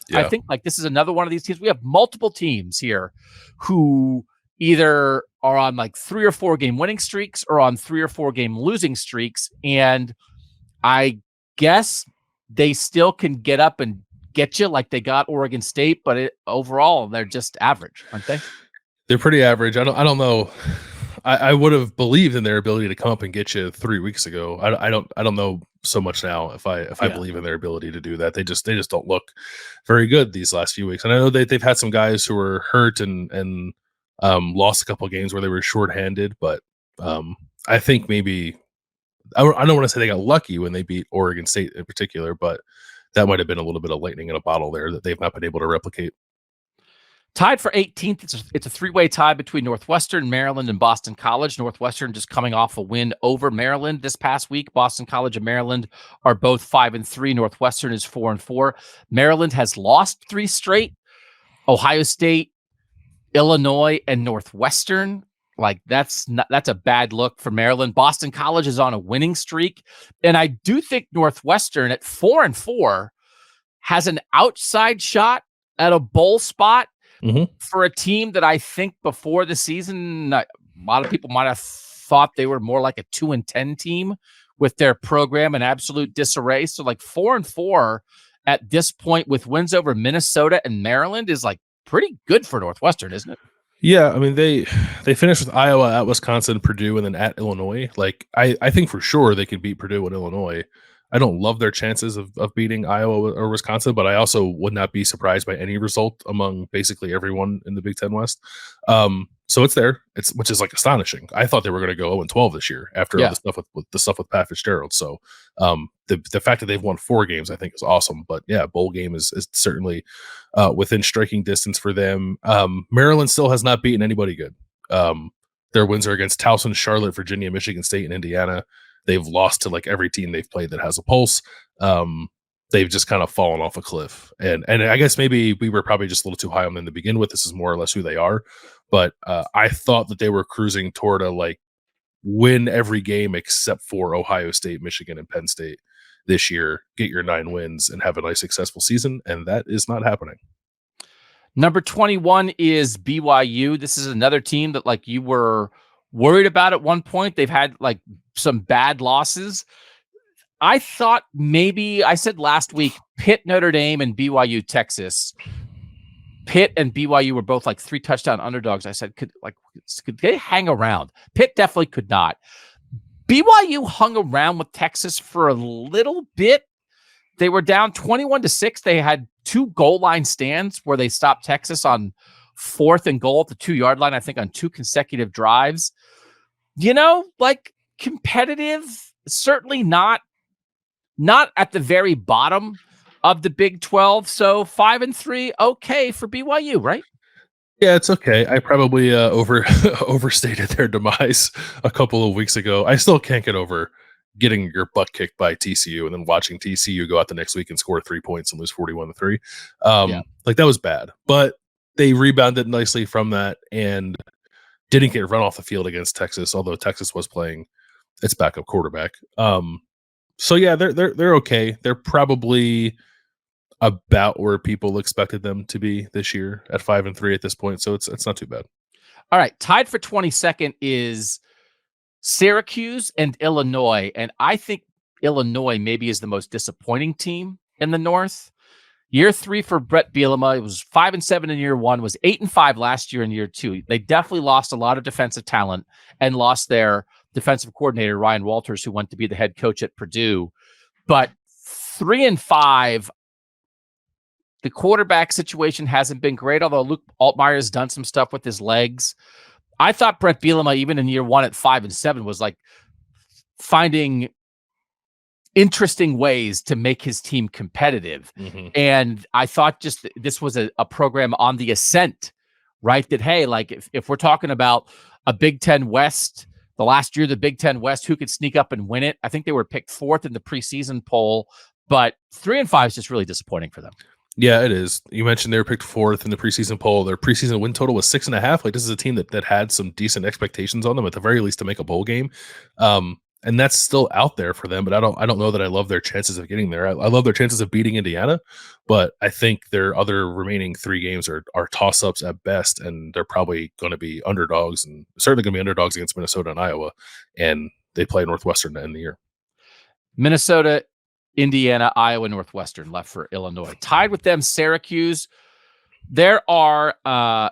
Yeah. I think like this is another one of these teams. We have multiple teams here who either are on like 3 or 4 game winning streaks or on 3 or 4 game losing streaks. And I guess they still can get up and get you like they got Oregon State, but overall they're just average, aren't they? They're pretty average. I don't know. I would have believed in their ability to come up and get you 3 weeks ago. I don't know so much now if I believe in their ability to do that. They just don't look very good these last few weeks. And I know they've had some guys who were hurt and lost a couple of games where they were shorthanded, but I think maybe I don't want to say they got lucky when they beat Oregon State in particular, but that might have been a little bit of lightning in a bottle there that they've not been able to replicate. Tied for 18th. It's a 3-way tie between Northwestern, Maryland, and Boston College. Northwestern just coming off a win over Maryland this past week. Boston College and Maryland are both 5-3. Northwestern is 4-4. Maryland has lost 3 straight. Ohio State, Illinois, and Northwestern. Like that's a bad look for Maryland. Boston College is on a winning streak, and I do think Northwestern at 4-4 has an outside shot at a bowl spot. Mm-hmm. For a team that I think before the season, a lot of people might have thought they were more like a 2-10 team with their program in absolute disarray. So like 4-4 at this point with wins over Minnesota and Maryland is like pretty good for Northwestern, isn't it? Yeah, I mean they finished with Iowa, at Wisconsin, Purdue, and then at Illinois. Like I think for sure they could beat Purdue and Illinois. I don't love their chances of beating Iowa or Wisconsin, but I also would not be surprised by any result among basically everyone in the Big Ten West. So it's there, which is like astonishing. I thought they were going to go 0-12 this year after all the stuff with Pat Fitzgerald. So the fact that they've won 4 games, I think, is awesome. But yeah, bowl game is certainly within striking distance for them. Maryland still has not beaten anybody good. Their wins are against Towson, Charlotte, Virginia, Michigan State, and Indiana. They've lost to like every team they've played that has a pulse. They've just kind of fallen off a cliff. And I guess maybe we were probably just a little too high on them to begin with. This is more or less who they are. But I thought that they were cruising toward a like win every game except for Ohio State, Michigan, and Penn State this year. Get your 9 wins and have a nice successful season. And that is not happening. Number 21 is BYU. This is another team that like you were worried about at one point. They've had like some bad losses. I thought maybe I said last week, Pitt, Notre Dame, and BYU, Texas. Pitt and BYU were both like 3 touchdown underdogs. I said, could they hang around? Pitt definitely could not. BYU hung around with Texas for a little bit. They were down 21-6. They had 2 goal line stands where they stopped Texas on 4th and goal at the 2-yard line, I think on 2 consecutive drives. Like competitive, certainly not at the very bottom of the Big 12. So 5-3, okay for BYU, right? Yeah, it's okay. I probably overstated their demise a couple of weeks ago. I still can't get over getting your butt kicked by TCU and then watching TCU go out the next week and score 3 points and lose 41-3. Like that was bad, but they rebounded nicely from that and didn't get run off the field against Texas, although Texas was playing its backup quarterback. So yeah, they're okay. They're probably about where people expected them to be this year at 5-3 at this point. So it's not too bad. All right, tied for 22nd is Syracuse and Illinois, and I think Illinois maybe is the most disappointing team in the North. Year 3 for Brett Bielema, it was 5-7 in year 1, was 8-5 last year in year 2. They definitely lost a lot of defensive talent and lost their defensive coordinator, Ryan Walters, who went to be the head coach at Purdue. But 3-5, the quarterback situation hasn't been great, although Luke Altmaier has done some stuff with his legs. I thought Brett Bielema, even in year 1 at 5-7, was like finding interesting ways to make his team competitive. Mm-hmm. And I thought just this was a program on the ascent, right? That, hey, like if we're talking about a Big Ten West, the last year, the Big Ten West, who could sneak up and win it? I think they were picked 4th in the preseason poll, but 3-5 is just really disappointing for them. Yeah, it is. You mentioned they were picked 4th in the preseason poll. Their preseason win total was 6.5. Like, this is a team that had some decent expectations on them, at the very least, to make a bowl game. And that's still out there for them, but I don't know that I love their chances of getting there. I love their chances of beating Indiana, but I think their other remaining 3 games are toss-ups at best, and they're probably going to be underdogs, and certainly going to be underdogs against Minnesota and Iowa, and they play Northwestern to end the year. Minnesota, Indiana, Iowa, Northwestern left for Illinois. Tied with them, Syracuse. There are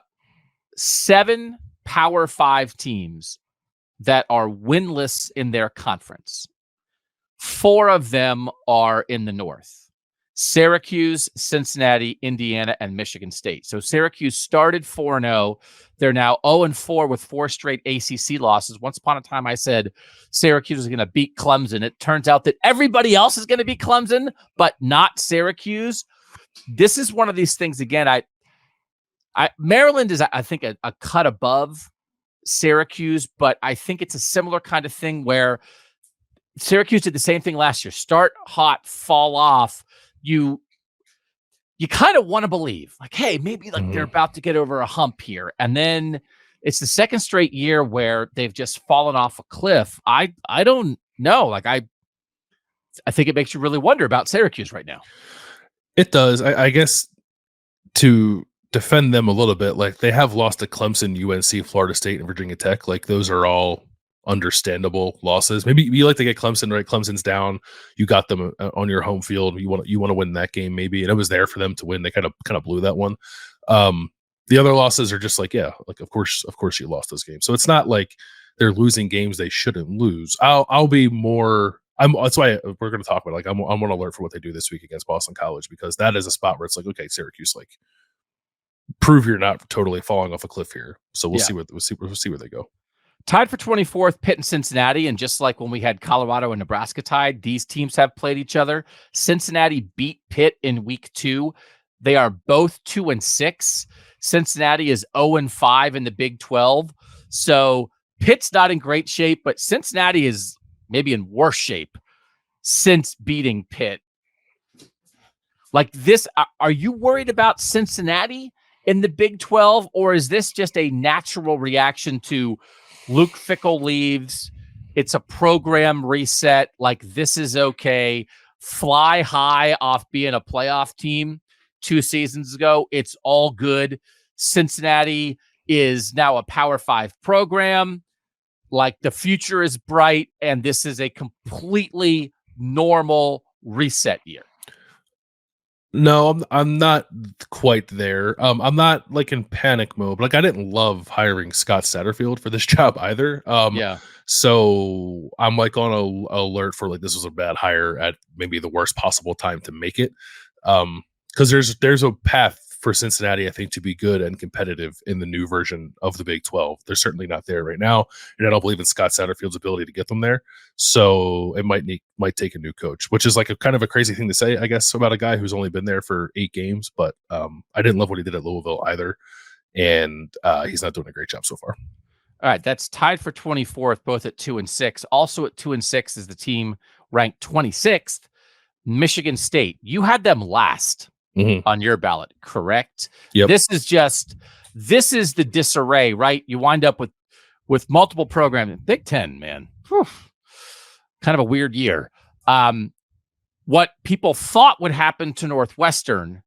7 Power 5 teams that are winless in their conference. 4 of them are in the North: Syracuse, Cincinnati, Indiana, and Michigan State. So Syracuse started 4-0. They're now 0-4 with 4 straight ACC losses. Once upon a time, I said Syracuse is going to beat Clemson. It turns out that everybody else is going to beat Clemson, but not Syracuse. This is one of these things, again, Maryland is, I think, a cut above Syracuse, but I think it's a similar kind of thing where Syracuse did the same thing last year. Start hot, fall off. You kind of want to believe, like, hey, maybe like they're about to get over a hump here. And then it's the second straight year where they've just fallen off a cliff. I don't know. Like, I think it makes you really wonder about Syracuse right now. It does. I guess to defend them a little bit, like, they have lost to Clemson, UNC, Florida State, and Virginia Tech. Like, those are all understandable losses. Maybe you like to get Clemson, right? Clemson's down. You got them on your home field. You want to win that game, maybe, and it was there for them to win. They kind of blew that one. The other losses are just like, yeah, like of course you lost those games. So it's not like they're losing games they shouldn't lose. I'll be more. That's why we're going to talk about, like, I'm on alert for what they do this week against Boston College, because that is a spot where it's like, okay, Syracuse, like, prove you're not totally falling off a cliff here. So we'll see where they go. Tied for 24th, Pitt and Cincinnati. And just like when we had Colorado and Nebraska tied, these teams have played each other. Cincinnati beat Pitt in week 2. They are both 2-6. Cincinnati is 0-5 in the Big 12. So Pitt's not in great shape, but Cincinnati is maybe in worse shape since beating Pitt. Like this, are you worried about Cincinnati in the Big 12, or is this just a natural reaction to Luke Fickell leaves? It's a program reset. Like, this is okay. Fly high off being a playoff team 2 seasons ago. It's all good. Cincinnati is now a Power 5 program. Like, the future is bright, and this is a completely normal reset year. No, I'm not quite there. I'm not like in panic mode. Like, I didn't love hiring Scott Satterfield for this job either. Yeah. So I'm like on a alert for, like, this was a bad hire at maybe the worst possible time to make it. Because there's a path for Cincinnati, I think, to be good and competitive in the new version of the Big 12. They're certainly not there right now, and I don't believe in Scott Satterfield's ability to get them there. So it might take a new coach, which is like a kind of a crazy thing to say, I guess, about a guy who's only been there for 8 games. But I didn't love what he did at Louisville either, and he's not doing a great job so far. All right, that's tied for 24th, both at 2-6. Also at 2-6 is the team ranked 26th, Michigan State. You had them last on your ballot, correct? Yep. This is the disarray, right? You wind up with multiple programs. Big Ten, man. Whew. Kind of a weird year. What people thought would happen to Northwestern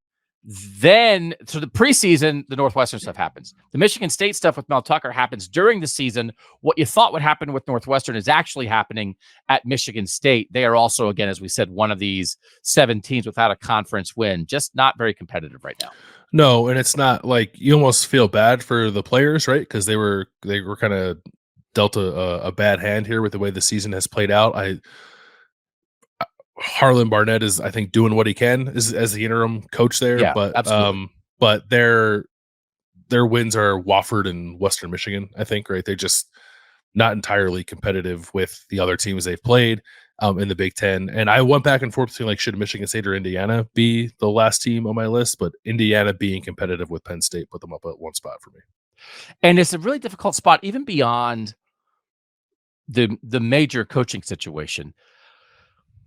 Then, so the preseason, the Northwestern stuff happens. The Michigan State stuff with Mel Tucker happens during the season. What you thought would happen with Northwestern is actually happening at Michigan State. They are also, again, as we said, one of these 7 teams without a conference win, just not very competitive right now. No, and it's not like you almost feel bad for the players, right? Because they were kind of dealt a bad hand here with the way the season has played out. Harlan Barnett is, I think, doing what he can as the interim coach there. Yeah, but absolutely. but their wins are Wofford and Western Michigan, I think, right? They're just not entirely competitive with the other teams they've played in the Big Ten. And I went back and forth between like, should Michigan State or Indiana be the last team on my list? But Indiana being competitive with Penn State put them up at one spot for me. And it's a really difficult spot, even beyond the major coaching situation.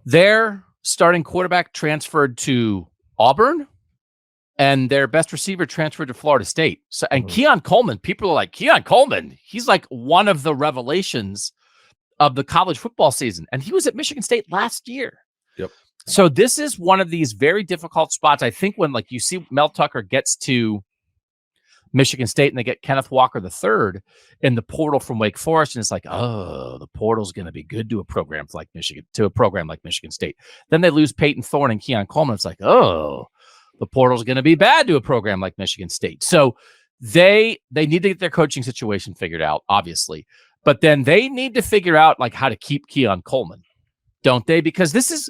Their starting quarterback transferred to Auburn, and their best receiver transferred to Florida State. So, and Keon Coleman, people are like, Keon Coleman, he's like one of the revelations of the college football season. And he was at Michigan State last year. Yep. So this is one of these very difficult spots. I think when like you see Mel Tucker gets to Michigan State and they get Kenneth Walker III in the portal from Wake Forest, and it's like, oh, the portal's going to be good to a program like Michigan State. Then they lose Peyton Thorne and Keon Coleman. It's like, oh, the portal's going to be bad to a program like Michigan State. So they need to get their coaching situation figured out, obviously, but then they need to figure out like how to keep Keon Coleman, don't they? Because this is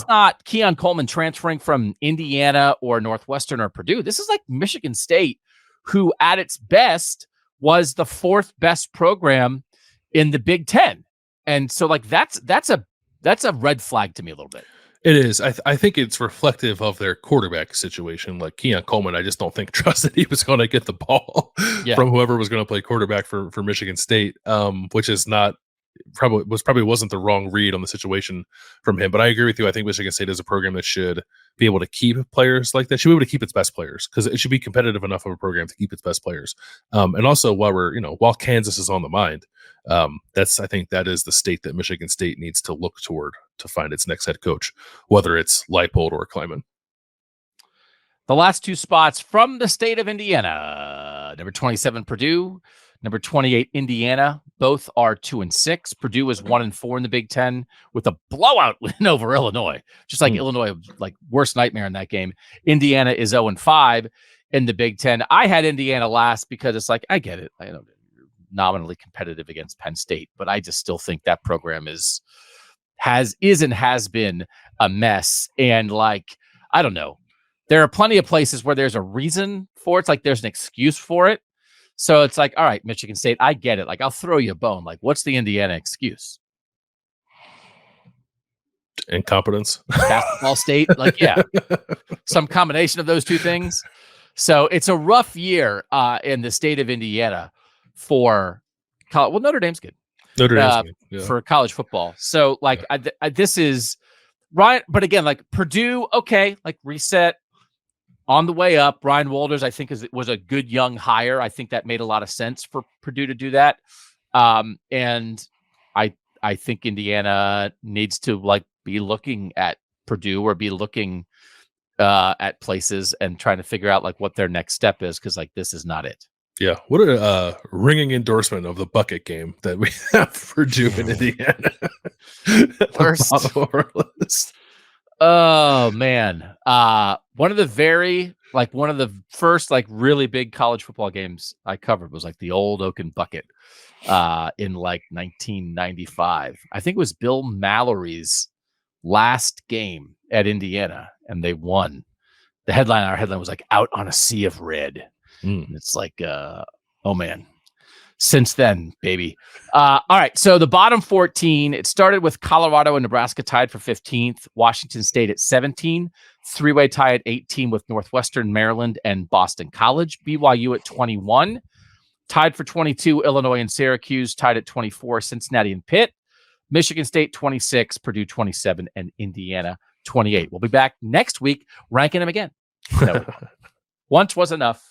not Keon Coleman transferring from Indiana or Northwestern or Purdue. This is like Michigan State, who at its best was the 4th best program in the Big Ten. And so like that's a red flag to me a little bit. It is. I think it's reflective of their quarterback situation. Like Keon Coleman, I just don't think trusted he was going to get the ball from whoever was going to play quarterback for Michigan State, which is not probably wasn't the wrong read on the situation from him. But I agree with you. I think Michigan State is a program that should be able to keep players like that. Should be able to keep its best players because it should be competitive enough of a program to keep its best players. And also while Kansas is on the mind, I think that is the state that Michigan State needs to look toward to find its next head coach, whether it's Leipold or Kleiman. The last 2 spots from the state of Indiana, number 27, Purdue, number 28, Indiana. Both are 2-6. Purdue is 1-4 in the Big Ten with a blowout win over Illinois. Just like Illinois, like worst nightmare in that game. Indiana is 0-5 in the Big Ten. I had Indiana last because it's like, I get it. I know you're nominally competitive against Penn State, but I just still think that program has been a mess. And like, I don't know. There are plenty of places where there's a reason for it. It's like there's an excuse for it. So it's like, all right, Michigan State, I get it. Like, I'll throw you a bone. Like, what's the Indiana excuse? Incompetence. Basketball state. Like, yeah, some combination of those two things. So it's a rough year in the state of Indiana for college. Well, Notre Dame's good. For college football. So like, this is right. But again, like Purdue, okay, like reset. On the way up, Brian Wolders, I think, was a good young hire. I think that made a lot of sense for Purdue to do that. And I think Indiana needs to like be looking at Purdue or be looking at places and trying to figure out like what their next step is, because like this is not it. Yeah, what a ringing endorsement of the bucket game that we have for Purdue in Indiana. First. Oh man. One of the first like really big college football games I covered was like the old Oaken Bucket in like 1995. I think it was Bill Mallory's last game at Indiana and they won. Our headline was like out on a sea of red. And it's like oh man. Since then, baby. All right. So the bottom 14, it started with Colorado and Nebraska tied for 15th, Washington State at 17, 3-way tie at 18 with Northwestern, Maryland, and Boston College, BYU at 21, tied for 22, Illinois and Syracuse, tied at 24, Cincinnati and Pitt, Michigan State 26, Purdue 27, and Indiana 28. We'll be back next week ranking them again. No, once was enough.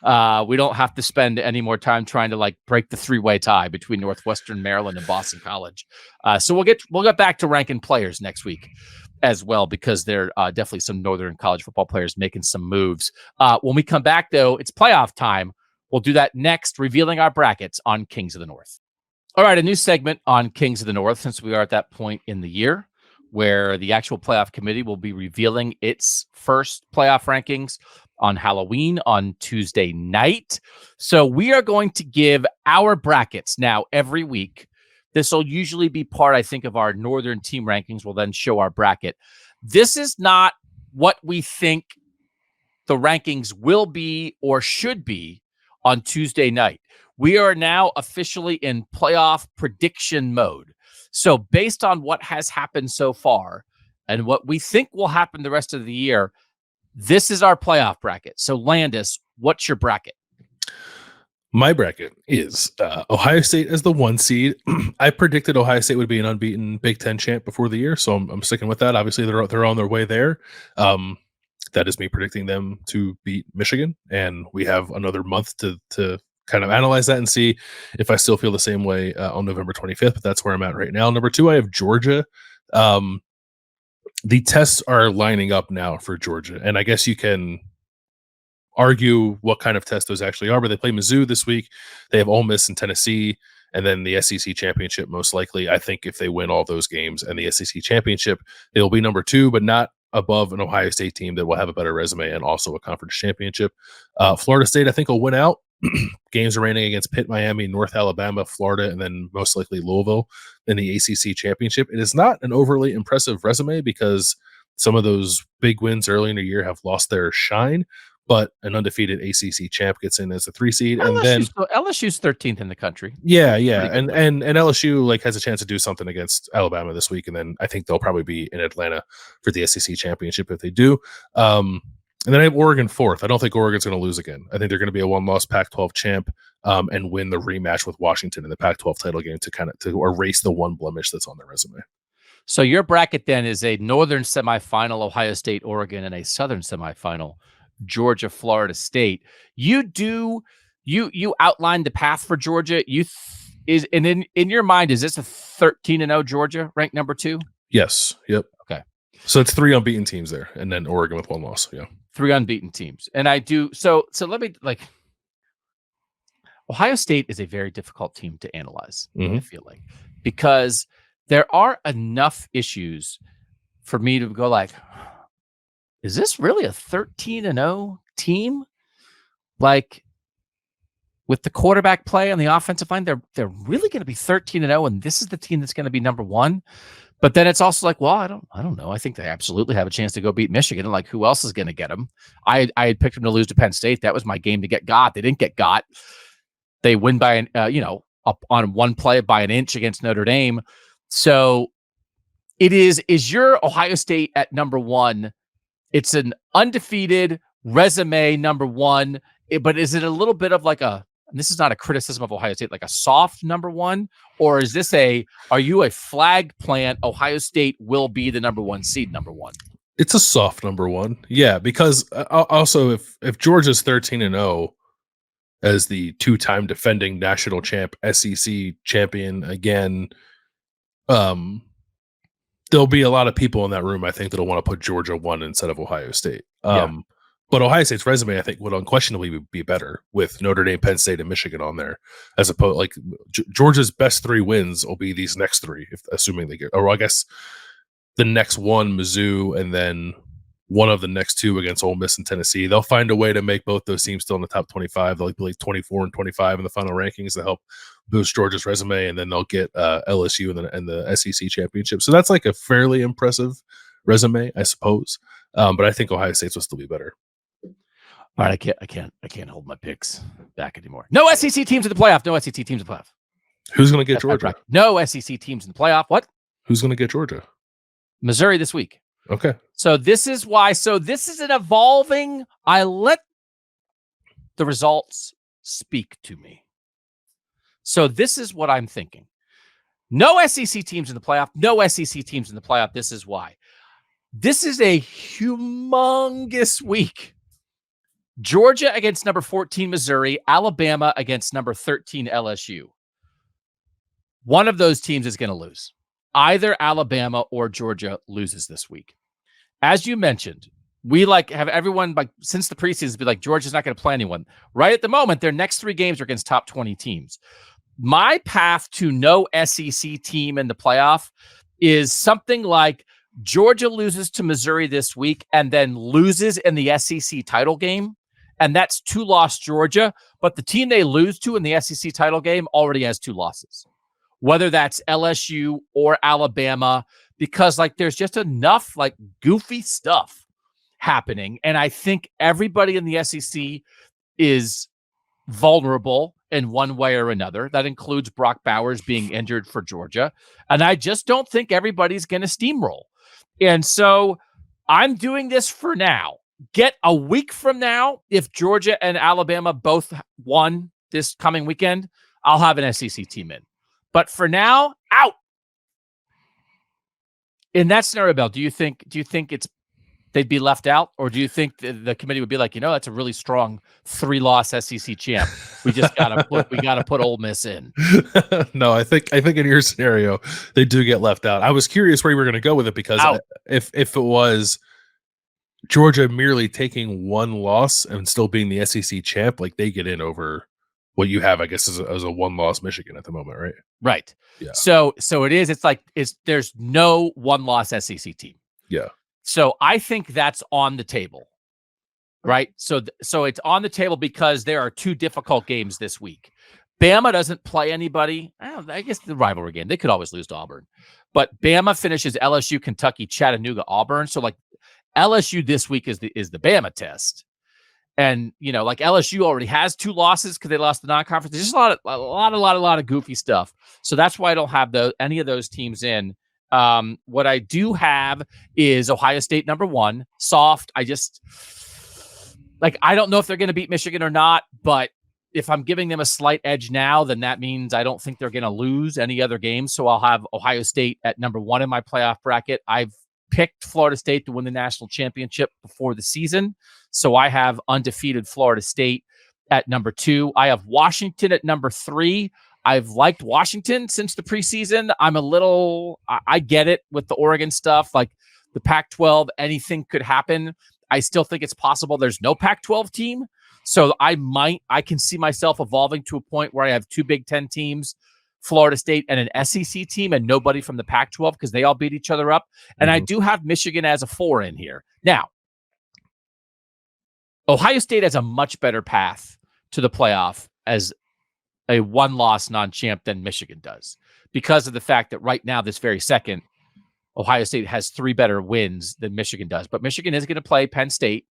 We don't have to spend any more time trying to like break the 3-way tie between Northwestern, Maryland, and Boston College. So we'll get back to ranking players next week as well, because there are definitely some Northern college football players making some moves. When we come back, though, it's playoff time. We'll do that next, revealing our brackets on Kings of the North. All right, a new segment on Kings of the North, since we are at that point in the year where the actual playoff committee will be revealing its first playoff rankings on Halloween on Tuesday night. So we are going to give our brackets now every week. This will usually be part, I think, of our Northern team rankings. We'll then show our bracket. This is not what we think the rankings will be or should be on Tuesday night. We are now officially in playoff prediction mode. So based on what has happened so far and what we think will happen the rest of the year, this is our playoff bracket. So Landis, what's your bracket? My bracket is Ohio State as the 1 seed. I predicted Ohio State would be an unbeaten Big Ten champ before the year, so I'm sticking with that. Obviously, they're on their way there. That is me predicting them to beat Michigan, and we have another month to kind of analyze that and see if I still feel the same way on November 25th, but that's where I'm at right now. Number 2, I have Georgia. The tests are lining up now for Georgia, and I guess you can argue what kind of test those actually are, but they play Mizzou this week. They have Ole Miss and Tennessee, and then the SEC championship most likely. I think if they win all those games and the SEC championship, they will be number 2, but not above an Ohio State team that will have a better resume and also a conference championship. Florida State, I think, will win out. Games remaining against Pitt, Miami, North Alabama, Florida, and then most likely Louisville in the ACC championship. It is not an overly impressive resume because some of those big wins early in the year have lost their shine, but an undefeated ACC champ gets in as a 3 seed. And then LSU's 13th in the country. Yeah. And LSU like has a chance to do something against Alabama this week. And then I think they'll probably be in Atlanta for the SEC championship if they do. And then I have Oregon 4th. I don't think Oregon's going to lose again. I think they're going to be a 1-loss Pac-12 champ and win the rematch with Washington in the Pac-12 title game to erase the one blemish that's on their resume. So your bracket then is a Northern semifinal, Ohio State, Oregon, and a Southern semifinal, Georgia, Florida State. You outlined the path for Georgia. And in your mind, is this a 13-0 Georgia ranked number 2? Yes. Yep. Okay. So it's 3 unbeaten teams there, and then Oregon with 1 loss. Yeah. 3 unbeaten teams. And I do so let me Ohio State is a very difficult team to analyze, I feel like, because there are enough issues for me to go like, is this really a 13-0 team? Like, with the quarterback play on the offensive line, they're really going to be 13-0, and this is the team that's going to be number 1. But then it's also like, well, I don't know. I think they absolutely have a chance to go beat Michigan. And like, who else is going to get them? I had picked them to lose to Penn State. That was my game to get got. They didn't get got. They win by up on one play by an inch against Notre Dame. So it is your Ohio State at number 1. It's an undefeated resume number 1, but is it a little bit of like and this is not a criticism of Ohio State, like a soft number 1, or is this are you a flag plant? Ohio State will be the number 1 seed, number 1. It's a soft number 1. Yeah. Because also if Georgia's 13-0 as the 2-time defending national champ, SEC champion again, there'll be a lot of people in that room, I think, that'll want to put Georgia 1 instead of Ohio State. But Ohio State's resume, I think, would unquestionably be better with Notre Dame, Penn State, and Michigan on there, as opposed like Georgia's best 3 wins will be these next 3, assuming they get, or I guess the next one, Mizzou, and then one of the next 2 against Ole Miss and Tennessee. They'll find a way to make both those teams still in the top 25. They'll be like 24 and 25 in the final rankings to help boost Georgia's resume, and then they'll get LSU and the SEC championship. So that's like a fairly impressive resume, I suppose. But I think Ohio State's will still be better. All right, I can't hold my picks back anymore. No SEC teams in the playoff. No SEC teams in the playoff. Who's going to get Georgia? No SEC teams in the playoff. What? Who's going to get Georgia? Missouri this week. Okay. So this is why. So this is an evolving. I let the results speak to me. So this is what I'm thinking. No SEC teams in the playoff. No SEC teams in the playoff. This is why. This is a humongous week. Georgia against number 14, Missouri. Alabama against number 13, LSU. One of those teams is going to lose. either Alabama or Georgia loses this week. As you mentioned, we have everyone since the preseason be like, Georgia's not going to play anyone. Right at the moment, their next 3 games are against top 20 teams. My path to no SEC team in the playoff is something like Georgia loses to Missouri this week and then loses in the SEC title game. And that's 2-loss Georgia. But the team they lose to in the SEC title game already has 2 losses, whether that's LSU or Alabama, because there's just enough goofy stuff happening. And I think everybody in the SEC is vulnerable in one way or another. That includes Brock Bowers being injured for Georgia. And I just don't think everybody's going to steamroll. And so I'm doing this for now. Get a week from now, if Georgia and Alabama both won this coming weekend, I'll have an SEC team in. But for now, out. In that scenario, Bill, do you think they'd be left out, or do you think the committee would be like, that's a really strong 3-loss SEC champ. We just gotta put Ole Miss in. No, I think in your scenario they do get left out. I was curious where you were going to go with it, because if it was Georgia merely taking 1 loss and still being the SEC champ, they get in over what you have, I guess, as a 1-loss Michigan at the moment, right? Right. Yeah. So it is. There's no 1-loss SEC team. Yeah. So I think that's on the table, right? So it's on the table because there are 2 difficult games this week. Bama doesn't play anybody. I guess the rivalry game, they could always lose to Auburn, but Bama finishes LSU, Kentucky, Chattanooga, Auburn. So LSU this week is the Bama test. And, LSU already has 2 losses because they lost the non-conference. There's just a lot of goofy stuff. So that's why I don't have any of those teams in. What I do have is Ohio State number 1, soft. I don't know if they're going to beat Michigan or not, but if I'm giving them a slight edge now, then that means I don't think they're going to lose any other games. So I'll have Ohio State at number 1 in my playoff bracket. I've picked Florida State to win the national championship before the season. So I have undefeated Florida State at number 2. I have Washington at number 3. I've liked Washington since the preseason. I get it with the Oregon stuff, the Pac-12, anything could happen. I still think it's possible there's no Pac-12 team. So I can see myself evolving to a point where I have 2 Big Ten teams, Florida State and an SEC team, and nobody from the Pac-12 because they all beat each other up. And I do have Michigan as a 4 in here. Now, Ohio State has a much better path to the playoff as a 1-loss non-champ than Michigan does, because of the fact that right now, this very second, Ohio State has 3 better wins than Michigan does. But Michigan is going to play Penn State.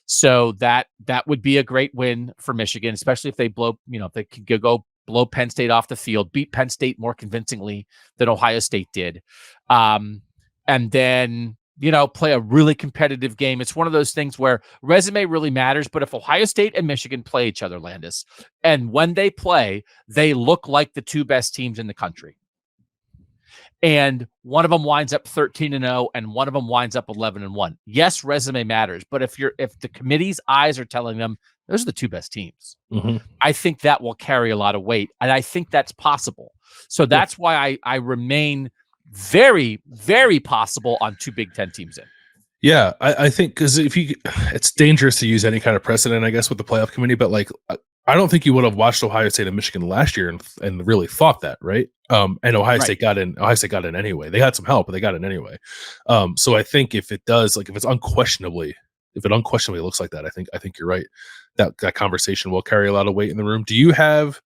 So that would be a great win for Michigan, especially if they if they could go blow Penn State off the field, beat Penn State more convincingly than Ohio State did. And then, play a really competitive game. It's one of those things where resume really matters, but if Ohio State and Michigan play each other, Landis, and when they play, they look like the 2 best teams in the country. And one of them winds up 13-0 and one of them winds up 11-1. Yes, resume matters, but if the committee's eyes are telling them those are the 2 best teams, I think that will carry a lot of weight, and I think that's possible. So that's why I remain very, very possible on 2 Big Ten teams in. Yeah, I think because it's dangerous to use any kind of precedent, I guess, with the playoff committee, but I don't think you would have watched Ohio State and Michigan last year and really thought that, right? And Ohio State got in. Ohio State got in anyway. They had some help, but they got in anyway. So I think if it does, if it unquestionably looks like that, I think you're right. That conversation will carry a lot of weight in the room. Do you have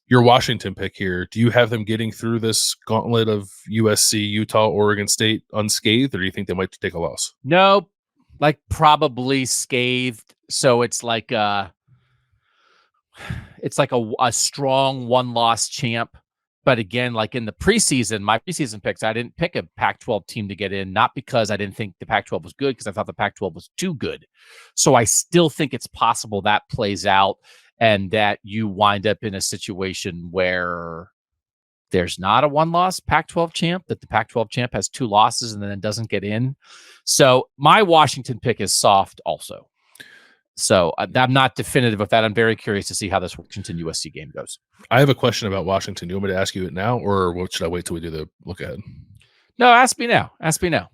your Washington pick here? Do you have them getting through this gauntlet of USC, Utah, Oregon State unscathed, or do you think they might take a loss? No, probably scathed. So it's a strong 1-loss champ. But again, in the preseason, my preseason picks, I didn't pick a Pac-12 team to get in, not because I didn't think the Pac-12 was good, because I thought the Pac-12 was too good. So I still think it's possible that plays out and that you wind up in a situation where there's not a 1-loss Pac-12 champ, that the Pac-12 champ has 2 losses and then it doesn't get in. So my Washington pick is soft also. So I'm not definitive of that. I'm very curious to see how this Washington-USC game goes. I have a question about Washington. Do you want me to ask you it now, or what should I wait till we do the look ahead? No, ask me now. Ask me now.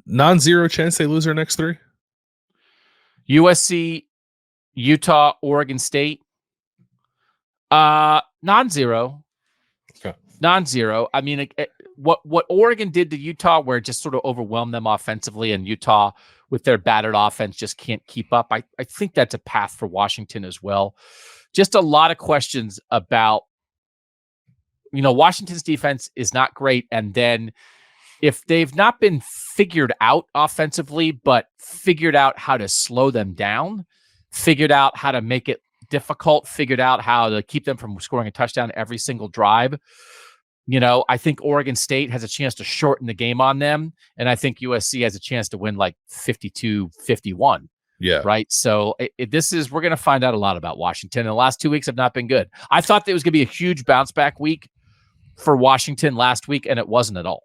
Non-zero chance they lose their next three? USC, Utah, Oregon State. Non-zero. Okay. Non-zero. I mean, what Oregon did to Utah, where it just sort of overwhelmed them offensively, and Utah with their battered offense just can't keep up. I think that's a path for Washington as well. Just a lot of questions about, Washington's defense is not great. And then if they've not been figured out offensively, but figured out how to slow them down, figured out how to make it difficult, figured out how to keep them from scoring a touchdown every single drive, I think Oregon State has a chance to shorten the game on them. And I think USC has a chance to win like 52-51. Yeah. Right. So we're going to find out a lot about Washington. And the last 2 weeks have not been good. I thought there was going to be a huge bounce back week for Washington last week, and it wasn't at all.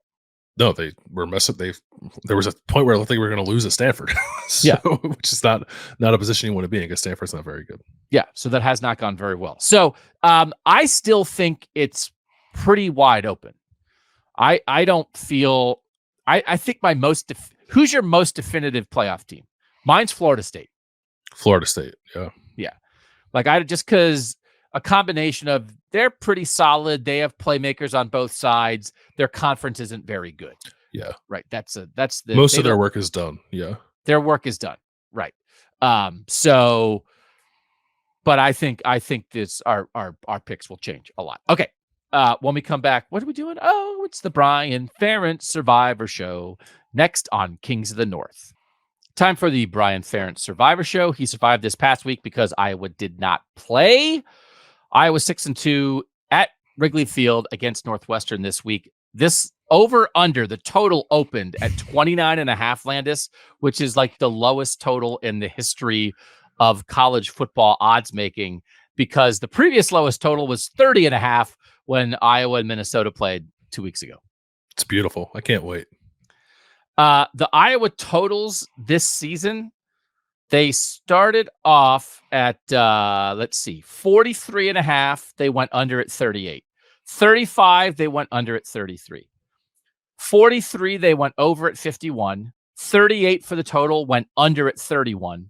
No, they were messing. There was a point where I thought they were going to lose at Stanford. Which is not a position you want to be in, because Stanford's not very good. Yeah. So that has not gone very well. So I still think it's pretty wide open. I don't feel. I think who's your most definitive playoff team? Mine's Florida State. Florida State, yeah. Yeah. Like just because a combination of they're pretty solid. They have playmakers on both sides. Their conference isn't very good. Yeah. Right. That's most of their work is done. Yeah. Their work is done. Right. So, but I think this our picks will change a lot. Okay. When we come back, what are we doing? Oh, it's the Brian Ferentz Survivor Show next on Kings of the North. Time for the Brian Ferentz Survivor Show. He survived this past week because Iowa did not play. Iowa 6-2 at Wrigley Field against Northwestern this week. This over-under, the total opened at 29.5, Landis, which is like the lowest total in the history of college football odds making, because the previous lowest total was 30.5 when Iowa and Minnesota played 2 weeks ago. It's beautiful. I can't wait. The Iowa totals this season, they started off at, 43.5. They went under at 38. 35, they went under at 33. 43, they went over at 51. 38 for the total, went under at 31.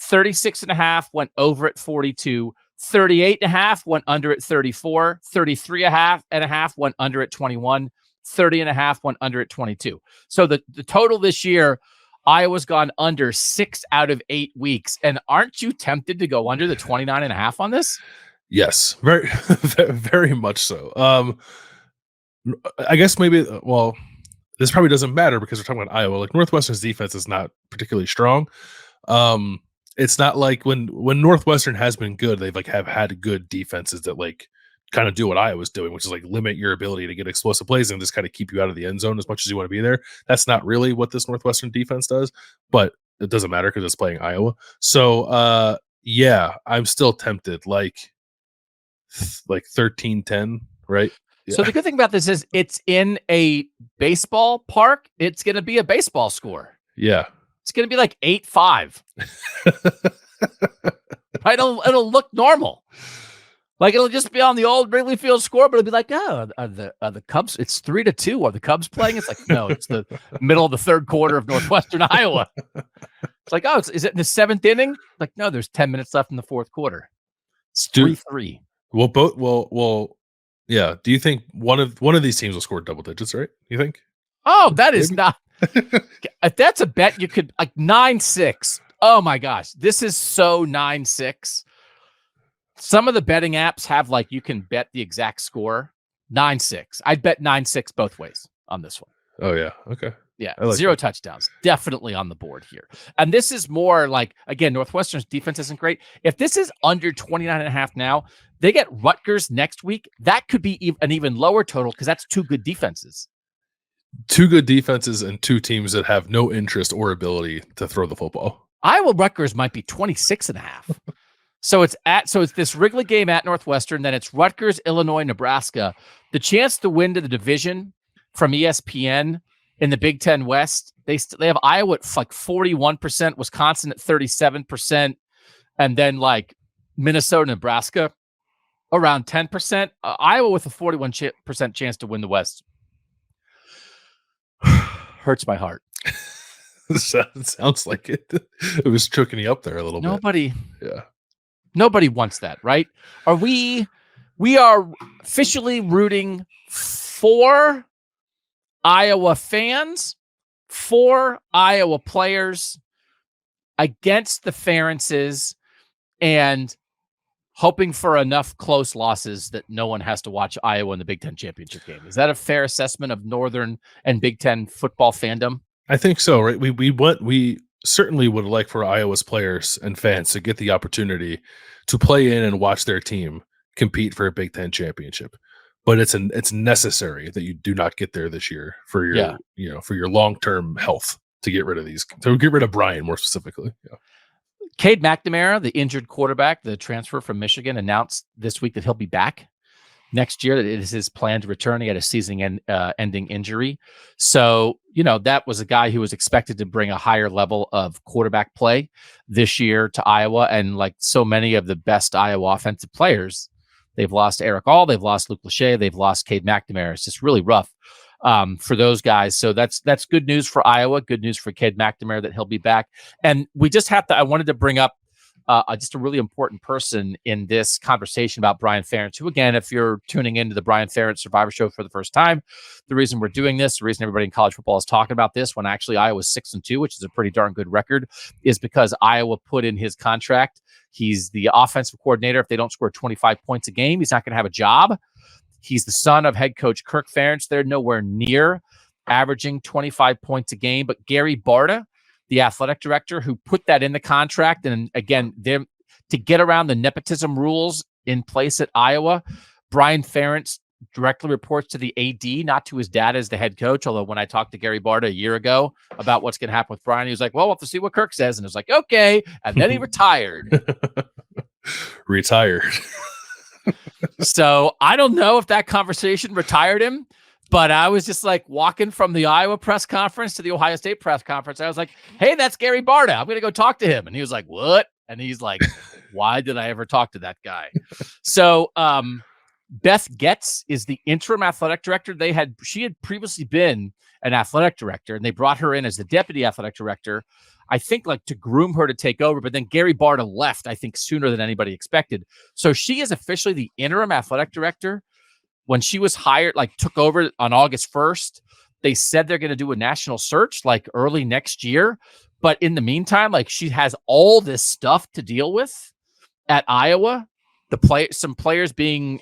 36.5 went over at 42. 38.5 went under at 34. 33.5 went under at 21. 30.5 went under at 22. So the total this year, Iowa's gone under 6 out of 8 weeks. And aren't you tempted to go under the 29.5 on this? Yes, very, very much so. I guess maybe, this probably doesn't matter because we're talking about Iowa. Like, Northwestern's defense is not particularly strong. It's not like when Northwestern has been good, they've have had good defenses that kind of do what Iowa's doing, which is limit your ability to get explosive plays and just kind of keep you out of the end zone as much as you want to be there. That's not really what this Northwestern defense does, but it doesn't matter because it's playing Iowa. So, yeah, I'm still tempted, like 13-10, right? Yeah. So the good thing about this is it's in a baseball park. It's going to be a baseball score. Yeah. It's going to be like 8-5. Right? It'll look normal. It'll just be on the old Wrigley Field score, but it'll be like, oh, are the Cubs? It's 3-2. Are the Cubs playing? It's like, no, it's the middle of the third quarter of Northwestern Iowa. It's like, oh, is it in the 7th inning? Like, no, there's 10 minutes left in the fourth quarter. It's 3-3. Well, yeah. Do you think one of these teams will score double digits? Right? You think? Oh, that is not. If that's a bet, you could 9-6. Oh my gosh, this is so 9-6. Some of the betting apps have you can bet the exact score. 9-6. I'd bet 9-6 both ways on this one. Oh yeah. Okay. Yeah. 0 touchdowns. Definitely on the board here. And this is more again, Northwestern's defense isn't great. If this is under 29.5 now, they get Rutgers next week. That could be an even lower total because that's 2 good defenses. 2 good defenses and 2 teams that have no interest or ability to throw the football. Iowa Rutgers might be 26.5. So it's this Wrigley game at Northwestern, then it's Rutgers, Illinois, Nebraska. The chance to win to the division from ESPN in the Big Ten West, they have Iowa at 41%, Wisconsin at 37%, and then Minnesota, Nebraska around 10%. Iowa with a 41% chance to win the West. hurts my heart. Sounds like it. It was choking you up there a little Nobody, bit. Yeah. nobody wants that, right? We are officially rooting for Iowa fans, for Iowa players, against the Ferentzes, and hoping for enough close losses that no one has to watch Iowa in the Big Ten championship game. Is that a fair assessment of Northern and Big Ten football fandom? I think so, right? We certainly would like for Iowa's players and fans to get the opportunity to play in and watch their team compete for a Big Ten championship. But it's necessary that you do not get there this year for your for your long-term health to get rid of Brian more specifically. Yeah. Cade McNamara, the injured quarterback, the transfer from Michigan, announced this week that he'll be back next year. That it is his plan to return. He had a season-ending injury. So, that was a guy who was expected to bring a higher level of quarterback play this year to Iowa. And like so many of the best Iowa offensive players, they've lost Eric All, they've lost Luke Lachey, they've lost Cade McNamara. It's just really rough for those guys. So that's good news for Iowa, good news for Cade McNamara that he'll be back. And we just have to, I wanted to bring up just a really important person in this conversation about Brian Ferentz, who, again, if you're tuning into the Brian Ferentz Survivor Show for the first time, the reason we're doing this, the reason everybody in college football is talking about this when actually Iowa's 6-2, which is a pretty darn good record, is because Iowa put in his contract. He's the offensive coordinator. If they don't score 25 points a game, he's not going to have a job. He's the son of head coach Kirk Ferentz. They're nowhere near averaging 25 points a game. But Gary Barta, the athletic director, who put that in the contract, and again, to get around the nepotism rules in place at Iowa, Brian Ferentz directly reports to the AD, not to his dad as the head coach. Although when I talked to Gary Barta a year ago about what's going to happen with Brian, he was like, well, we'll have to see what Kirk says. And it was like, okay. And then he retired. Retired. So I don't know if that conversation retired him, but I was just like walking from the Iowa press conference to the Ohio State press conference. I was like, hey, that's Gary Barta. I'm going to go talk to him. And he was like, what? And he's like, why did I ever talk to that guy? So Beth Getz is the interim athletic director. She had previously been an athletic director, and they brought her in as the deputy athletic director, I think, like to groom her to take over. But then Gary Barta left, I think, sooner than anybody expected. So she is officially the interim athletic director. When she was hired, like took over on August 1st, they said they're going to do a national search like early next year. But in the meantime, like she has all this stuff to deal with at Iowa. Some players being,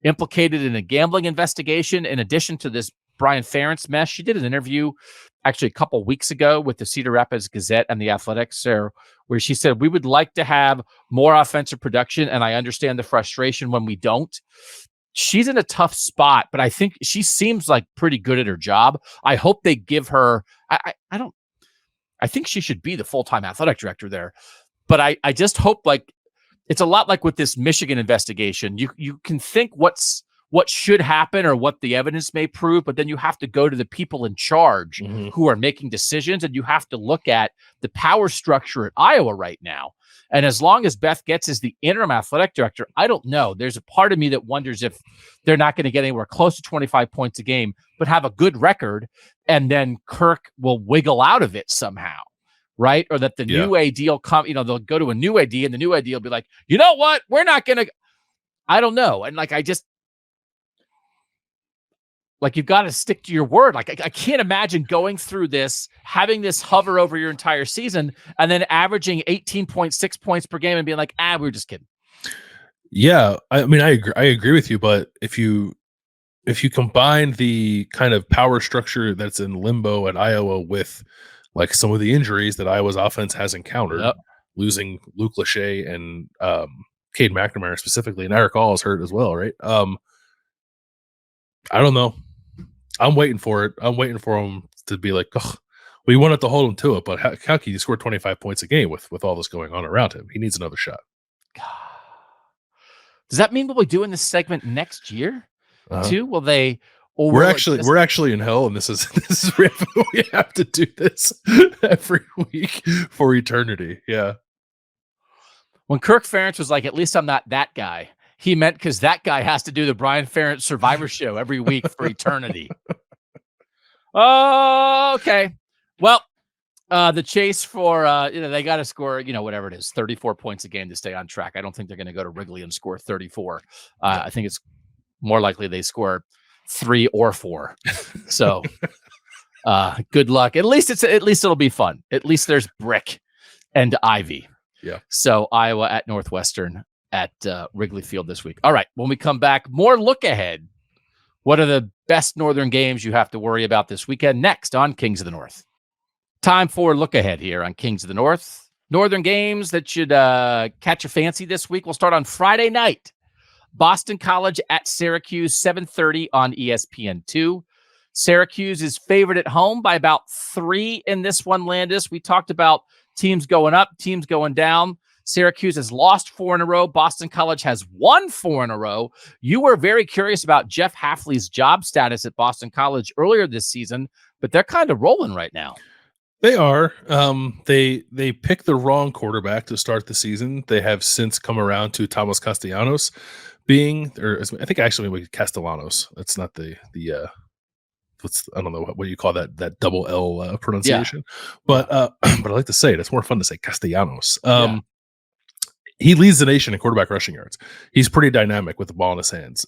implicated in a gambling investigation. In addition to this Brian Ferentz mess, she did an interview actually a couple weeks ago with the Cedar Rapids Gazette and the Athletics, where she said, we would like to have more offensive production, and I understand the frustration when we don't. She's in a tough spot, but I think she seems like pretty good at her job. I hope they give her, I think she should be the full-time athletic director there, but I just hope, like, it's a lot like with this Michigan investigation. You can think what should happen or what the evidence may prove, but then you have to go to the people in charge who are making decisions, and you have to look at the power structure at Iowa right now. And as long as Beth Getz is the interim athletic director, I don't know. There's a part of me that wonders if they're not going to get anywhere close to 25 points a game, but have a good record, and then Kirk will wiggle out of it somehow. Right? Or that the new AD will come, they'll go to a new AD, and the new AD will be like, you know what? We're not going to, I don't know. And like, you've got to stick to your word. Like, I can't imagine going through this, having this hover over your entire season, and then averaging 18.6 points per game and being like, we were just kidding. Yeah. I mean, I agree with you, but if you combine the kind of power structure that's in limbo at Iowa with like some of the injuries that Iowa's offense has encountered, losing Luke Lachey and Cade McNamara specifically, and Eric All is hurt as well, right? I don't know. I'm waiting for it. I'm waiting for him to be like, we wanted to hold him to it, but how can you score 25 points a game with all this going on around him? He needs another shot. Does that mean we'll be doing this segment next year too? Will they? We're actually in hell, and this is we have to do this every week for eternity. Yeah. When Kirk Ferentz was like, at least I'm not that guy, he meant because that guy has to do the Brian Ferentz Survivor Show every week for eternity. Oh, okay. Well, the chase for they got to score, whatever it is, 34 points a game to stay on track. I don't think they're going to go to Wrigley and score 34. I think it's more likely they score 3 or 4. So, good luck. At least it'll be fun. At least there's brick and ivy. Yeah. So Iowa at Northwestern at Wrigley Field this week. All right. When we come back, more look ahead. What are the best Northern games you have to worry about this weekend? Next on Kings of the North. Time for look ahead here on Kings of the North. Northern games that should catch your fancy this week. We'll start on Friday night. Boston College at Syracuse, 7:30 on ESPN2. Syracuse is favored at home by about 3 in this one, Landis. We talked about teams going up, teams going down. Syracuse has lost 4 in a row. Boston College has won 4 in a row. You were very curious about Jeff Hafley's job status at Boston College earlier this season, but they're kind of rolling right now. They are. They picked the wrong quarterback to start the season. They have since come around to Thomas Castellanos I think actually maybe Castellanos. That's not the I don't know what you call that double L pronunciation. Yeah. But I like to say it. It's more fun to say Castellanos. He leads the nation in quarterback rushing yards. He's pretty dynamic with the ball in his hands.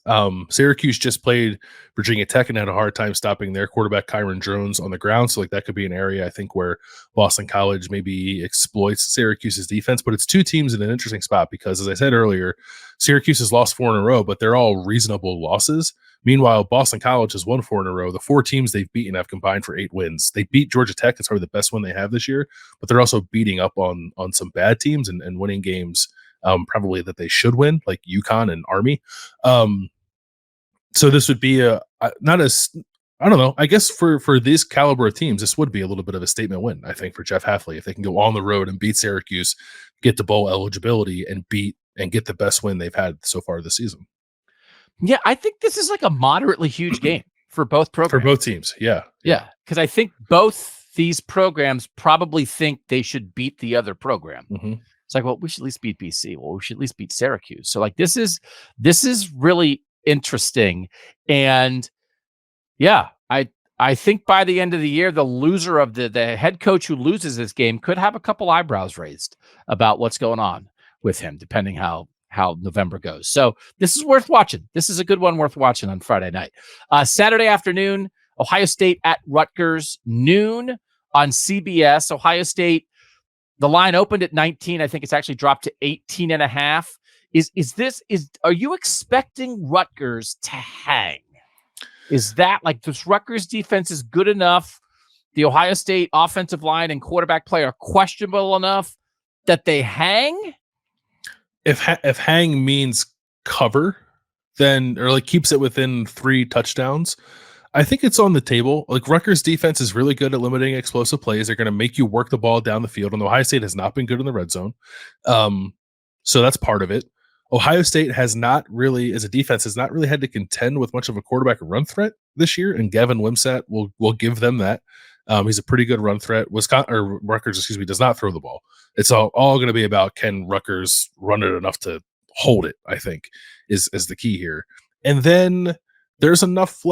Syracuse just played Virginia Tech and had a hard time stopping their quarterback, Kyron Jones, on the ground. So that could be an area, I think, where Boston College maybe exploits Syracuse's defense. But it's 2 teams in an interesting spot because, as I said earlier, Syracuse has lost 4 in a row, but they're all reasonable losses. Meanwhile, Boston College has won 4 in a row. The 4 teams they've beaten have combined for 8 wins. They beat Georgia Tech. It's probably the best one they have this year, but they're also beating up on some bad teams and winning games probably that they should win, like UConn and Army. So this would be I don't know. I guess for this caliber of teams, this would be a little bit of a statement win, I think, for Jeff Hafley. If they can go on the road and beat Syracuse, get to bowl eligibility and get the best win they've had so far this season. Yeah, I think this is like a moderately huge game for both programs. For both teams, yeah. Yeah, because I think both these programs probably think they should beat the other program. Mm-hmm. It's like, well, we should at least beat BC. Well, we should at least beat Syracuse. So this is really interesting. And yeah, I think by the end of the year, the loser of the head coach who loses this game could have a couple eyebrows raised about what's going on with him, depending how November goes. So this is worth watching. This is a good one worth watching on Friday night. Saturday afternoon, Ohio State at Rutgers, noon on CBS. Ohio State, the line opened at 19. I think it's actually dropped to 18.5. Are you expecting Rutgers to hang? Is that like this Rutgers defense is good enough? The Ohio State offensive line and quarterback play are questionable enough that they hang? If hang means cover, then or keeps it within 3 touchdowns, I think it's on the table. Rutgers defense is really good at limiting explosive plays. They're going to make you work the ball down the field, and Ohio State has not been good in the red zone. So that's part of it. Ohio State as a defense, has not really had to contend with much of a quarterback run threat this year, and Gavin Wimsatt will give them that. He's a pretty good run threat. Rutgers, does not throw the ball. It's all going to be about, can Rutgers run it enough to hold it, I think, is the key here. And then there's enough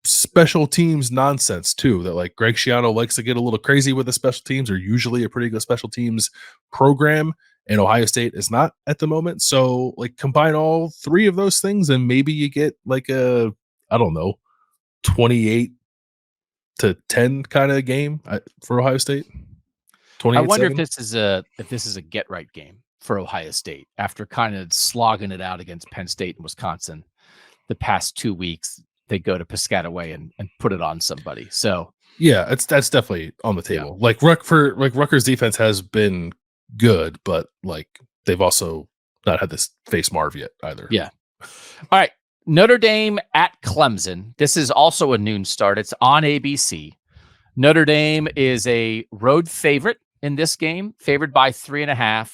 special teams nonsense too that Greg Schiano likes to get a little crazy with the special teams. Are usually a pretty good special teams program, and Ohio State is not at the moment. So combine all 3 of those things and maybe you get a 28-10 kind of game for Ohio State. I wonder if this is a get right game for Ohio State after kind of slogging it out against Penn State and Wisconsin the past 2 weeks. They go to Piscataway and put it on somebody. So yeah, that's definitely on the table. Yeah. Rutgers defense has been good, but they've also not had this face Marv yet either. Yeah. All right. Notre Dame at Clemson. This is also a noon start. It's on ABC. Notre Dame is a road favorite in this game, favored by 3.5.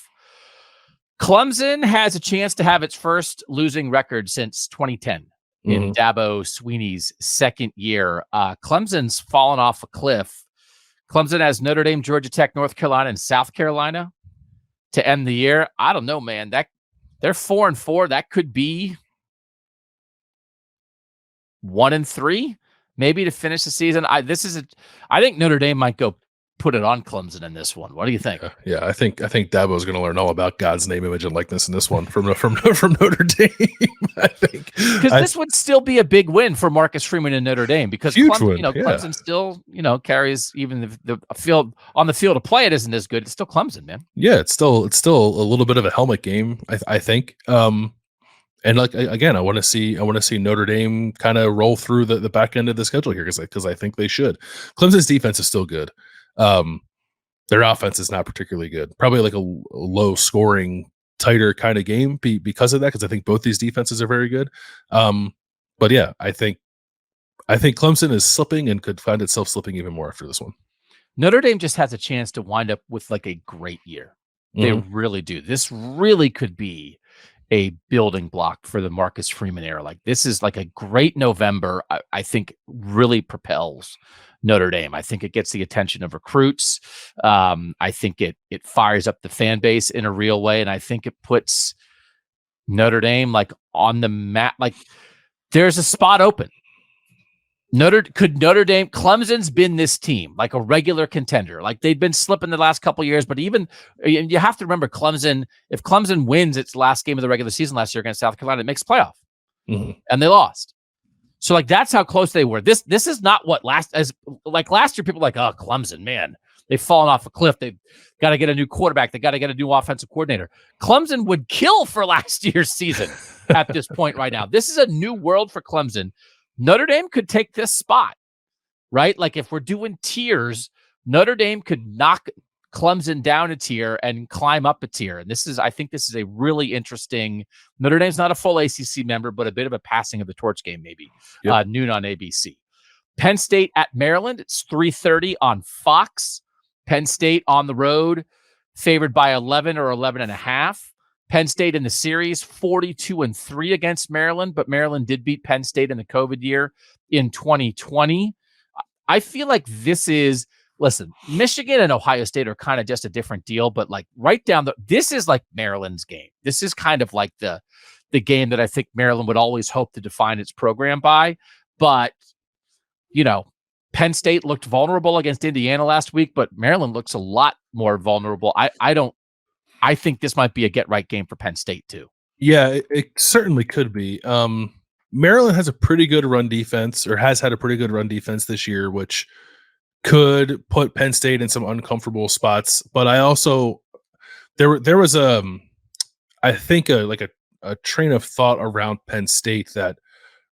Clemson has a chance to have its first losing record since 2010 in Dabo Swinney's second year. Clemson's fallen off a cliff. Clemson has Notre Dame, Georgia Tech, North Carolina, and South Carolina to end the year. I don't know, man. They're 4-4. That could be 1-3. maybe to finish the season. I think Notre Dame might go put it on Clemson in this one. What do you think? Yeah, I think Dabo is going to learn all about God's name, image, and likeness in this one from Notre Dame. I think because this would still be a big win for Marcus Freeman and Notre Dame because Clemson still carries even the field on the field of play. It isn't as good. It's still Clemson, man. Yeah, it's still a little bit of a helmet game. I think. And like again, I want to see Notre Dame kind of roll through the back end of the schedule here because I think they should. Clemson's defense is still good. Their offense is not particularly good. Probably like a low scoring, tighter kind of game because of that. Because I think both these defenses are very good. But yeah, I think Clemson is slipping and could find itself slipping even more after this one. Notre Dame just has a chance to wind up with like a great year. They really do. This really could be a building block for the Marcus Freeman era. Like this is like a great November. I think really propels Notre Dame. I think it gets the attention of recruits. I think it fires up the fan base in a real way. And I think it puts Notre Dame like on the map. Like there's a spot open. Notre Dame, Clemson's been this team, like a regular contender. Like they've been slipping the last couple of years, but even you have to remember Clemson, if Clemson wins its last game of the regular season last year against South Carolina, it makes playoff. And they lost. So like that's how close they were. This is not what last year people were like, oh, Clemson, man, they've fallen off a cliff. They've got to get a new quarterback. They got to get a new offensive coordinator. Clemson would kill for last year's season at this point right now. This is a new world for Clemson. Notre Dame could take this spot, right? Like if we're doing tiers, Notre Dame could knock Clemson down a tier and climb up a tier. And I think this is a really interesting, Notre Dame's not a full ACC member, but a bit of a passing of the torch game, maybe. Yep. Noon on ABC. Penn State at Maryland. It's 3:30 on Fox. Penn State on the road, favored by 11 or 11.5. Penn State in the series, 42-3 against Maryland, but Maryland did beat Penn State in the COVID year in 2020. I feel like listen, Michigan and Ohio State are kind of just a different deal, but like this is like Maryland's game. This is kind of like the game that I think Maryland would always hope to define its program by. But, Penn State looked vulnerable against Indiana last week, but Maryland looks a lot more vulnerable. I think this might be a get-right game for Penn State, too. Yeah, it certainly could be. Maryland has a pretty good run defense, or has had a pretty good run defense this year, which could put Penn State in some uncomfortable spots. But I also there was I think a train of thought around Penn State that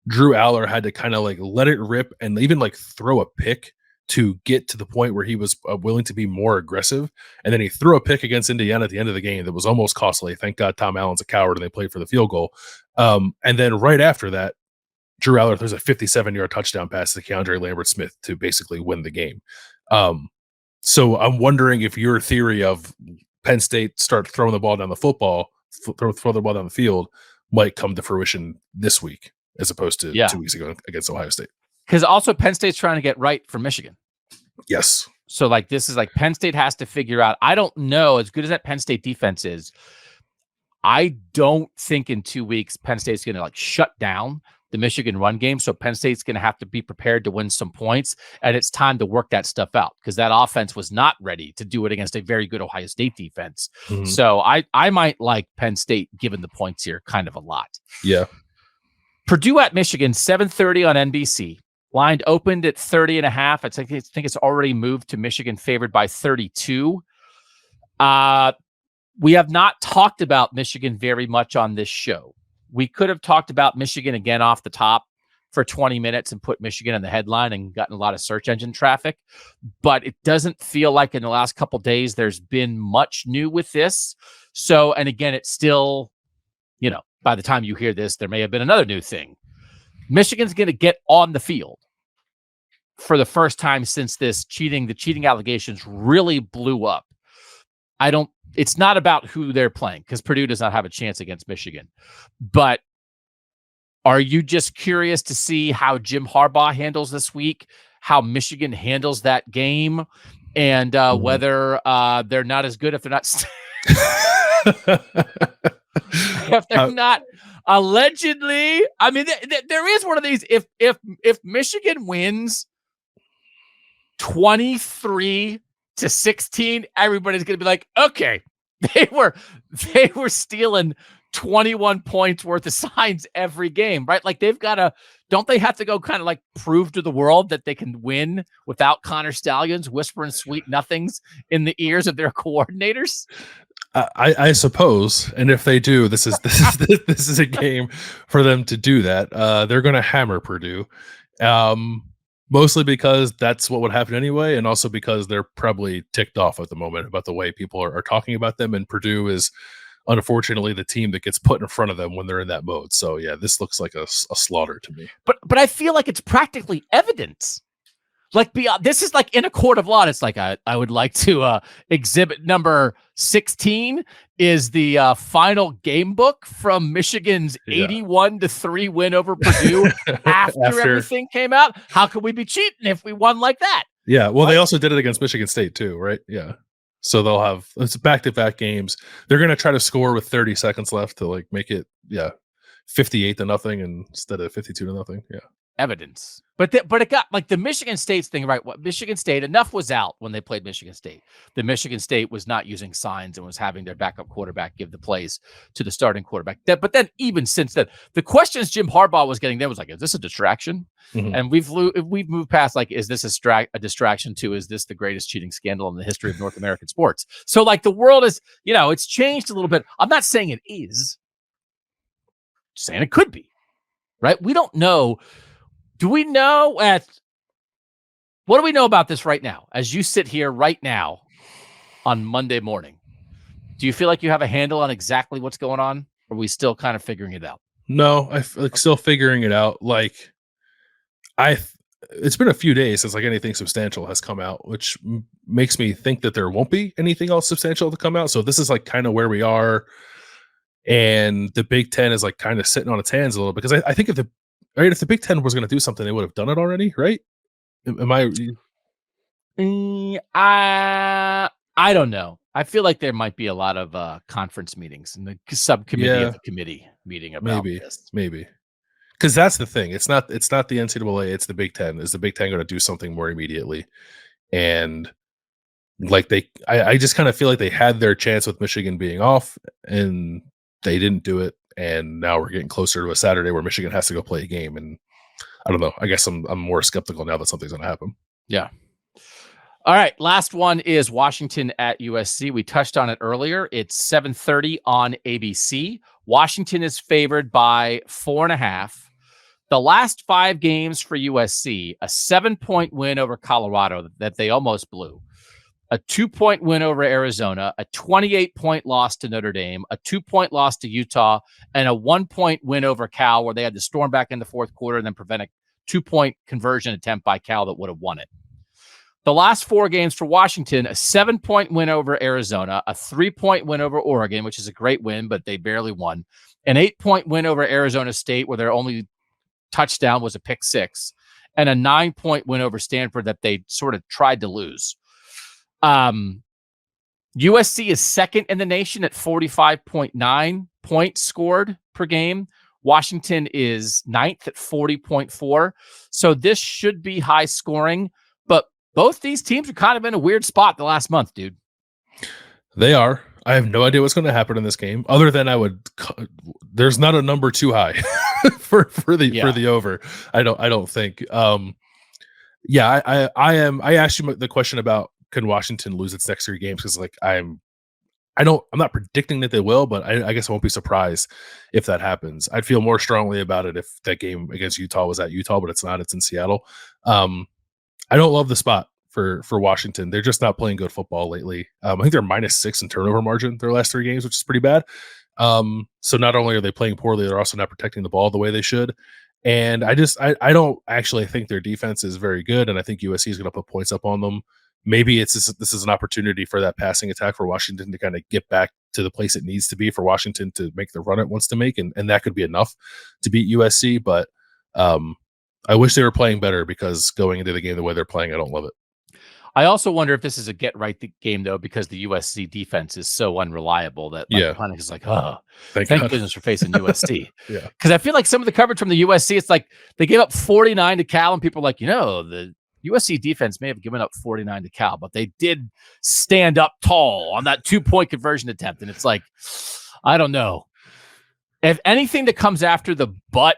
Drew Aller had to kind of like let it rip and even like throw a pick to get to the point where he was willing to be more aggressive. And then he threw a pick against Indiana at the end of the game that was almost costly. Thank God Tom Allen's a coward and they played for the field goal. And then right after that, Drew Aller throws a 57-yard touchdown pass to Keandre Lambert-Smith to basically win the game. So I'm wondering if your theory of Penn State start throwing the ball down the throw the ball down the field might come to fruition this week as opposed to 2 weeks ago against Ohio State. Because also Penn State's trying to get right for Michigan. Yes. So like this is like Penn State has to figure out. I don't know, as good as that Penn State defense is, I don't think in 2 weeks Penn State's going to like shut down the Michigan run game. So Penn State's going to have to be prepared to win some points, and it's time to work that stuff out because that offense was not ready to do it against a very good Ohio State defense. Mm-hmm. So I might like Penn State given the points here kind of a lot. Yeah. Purdue at Michigan, 7:30 on NBC. Line opened at 30.5. I think it's already moved to Michigan favored by 32. We have not talked about Michigan very much on this show. We could have talked about Michigan again off the top for 20 minutes and put Michigan in the headline and gotten a lot of search engine traffic. But it doesn't feel like in the last couple of days there's been much new with this. So, and again, it's still, by the time you hear this, there may have been another new thing. Michigan's going to get on the field for the first time since the cheating allegations really blew up. It's not about who they're playing because Purdue does not have a chance against Michigan. But are you just curious to see how Jim Harbaugh handles this week, how Michigan handles that game, and whether they're not as good if they're not if they're not Allegedly, I mean, there is one of these. If Michigan wins 23-16, everybody's going to be like, okay, they were stealing 21 points worth of signs every game, right? Like don't they have to go kind of like prove to the world that they can win without Connor Stallions whispering sweet nothings in the ears of their coordinators? I suppose, and if they do, this is a game for them to do that. They're going to hammer Purdue, mostly because that's what would happen anyway, and also because they're probably ticked off at the moment about the way people are talking about them. And Purdue is unfortunately the team that gets put in front of them when they're in that mode. So yeah, this looks like a slaughter to me. But I feel like it's practically evidence. Like this is like in a court of law. It's like I would like to exhibit number 16 is the final game book from Michigan's 81-3 win over Purdue after everything came out. How could we be cheating if we won like that? Yeah, well, They also did it against Michigan State too, right? Yeah. So they'll have it's back-to-back games. They're going to try to score with 30 seconds left to like make it 58-0 instead of 52-0. Yeah. Evidence. But it got like the Michigan State's thing, right? What Michigan State, enough was out when they played Michigan State. The Michigan State was not using signs and was having their backup quarterback give the plays to the starting quarterback. But then even since then, the questions Jim Harbaugh was getting there was like, is this a distraction? Mm-hmm. And we've moved past like, is this a distraction to, is this the greatest cheating scandal in the history of North American sports? So like the world is, it's changed a little bit. I'm not saying it is. Just saying it could be, right? We don't know. Do we know what do we know about this right now? As you sit here right now on Monday morning, do you feel like you have a handle on exactly what's going on? Or are we still kind of figuring it out? No, I'm still figuring it out. Like it's been a few days since like anything substantial has come out, which makes me think that there won't be anything else substantial to come out. So this is like kind of where we are. And the Big Ten is like kind of sitting on its hands a little bit, because I think if the Big Ten was going to do something, they would have done it already, right? Am I? I don't know. I feel like there might be a lot of conference meetings and the subcommittee of the committee meeting about this. Maybe, because that's the thing. It's not the NCAA. It's the Big Ten. Is the Big Ten going to do something more immediately? And like I just kind of feel like they had their chance with Michigan being off, and they didn't do it. And now we're getting closer to a Saturday where Michigan has to go play a game. And I don't know. I guess I'm more skeptical now that something's going to happen. Yeah. All right. Last one is Washington at USC. We touched on it earlier. It's 7:30 on ABC. Washington is favored by 4.5. The last 5 games for USC, a 7-point win over Colorado that they almost blew. A 2-point win over Arizona, a 28-point loss to Notre Dame, a 2-point loss to Utah, and a 1-point win over Cal, where they had to storm back in the fourth quarter and then prevent a 2-point conversion attempt by Cal that would have won it. The last 4 games for Washington, a 7-point win over Arizona, a 3-point win over Oregon, which is a great win, but they barely won, an 8-point win over Arizona State, where their only touchdown was a pick 6, and a 9-point win over Stanford that they sort of tried to lose. USC is second in the nation at 45.9 points scored per game. Washington is 9th at 40.4. So this should be high scoring, but both these teams are kind of in a weird spot the last month, dude. They are. I have no idea what's going to happen in this game, other than there's not a number too high for the over. I don't think. I asked you the question about, can Washington lose its next 3 games? Because like I'm not predicting that they will, but I guess I won't be surprised if that happens. I'd feel more strongly about it if that game against Utah was at Utah, but it's not. It's in Seattle. I don't love the spot for Washington. They're just not playing good football lately. I think they're -6 in turnover margin their last 3 games, which is pretty bad. So not only are they playing poorly, they're also not protecting the ball the way they should. And I don't actually think their defense is very good, and I think USC is going to put points up on them. Maybe this is an opportunity for that passing attack for Washington to kind of get back to the place it needs to be for Washington to make the run it wants to make, and that could be enough to beat USC. But I wish they were playing better, because going into the game the way they're playing, I don't love it. I also wonder if this is a get right game though, because the USC defense is so unreliable that Frantic is like, oh, thank goodness we're facing USC. Yeah, because I feel like some of the coverage from the USC, it's like they gave up 49 to Cal, and people are like, the USC defense may have given up 49 to Cal, but they did stand up tall on that 2-point conversion attempt, and it's like, I don't know. If anything that comes after the but,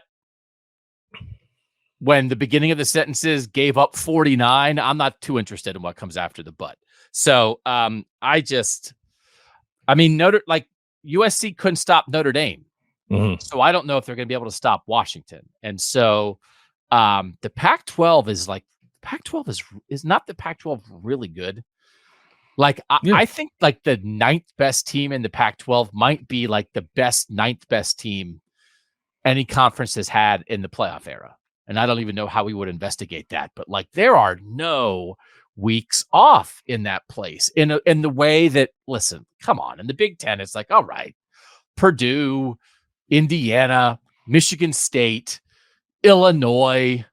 when the beginning of the sentences gave up 49, I'm not too interested in what comes after the but. So USC couldn't stop Notre Dame. Mm-hmm. So I don't know if they're going to be able to stop Washington. And so the Pac-12 is like, Pac-12 is not the Pac-12 really good. Like, I think like the 9th best team in the Pac-12 might be like the best 9th best team any conference has had in the playoff era. And I don't even know how we would investigate that. But like, there are no weeks off in that place in the way that, listen, come on. In the Big Ten, it's like, all right, Purdue, Indiana, Michigan State, Illinois,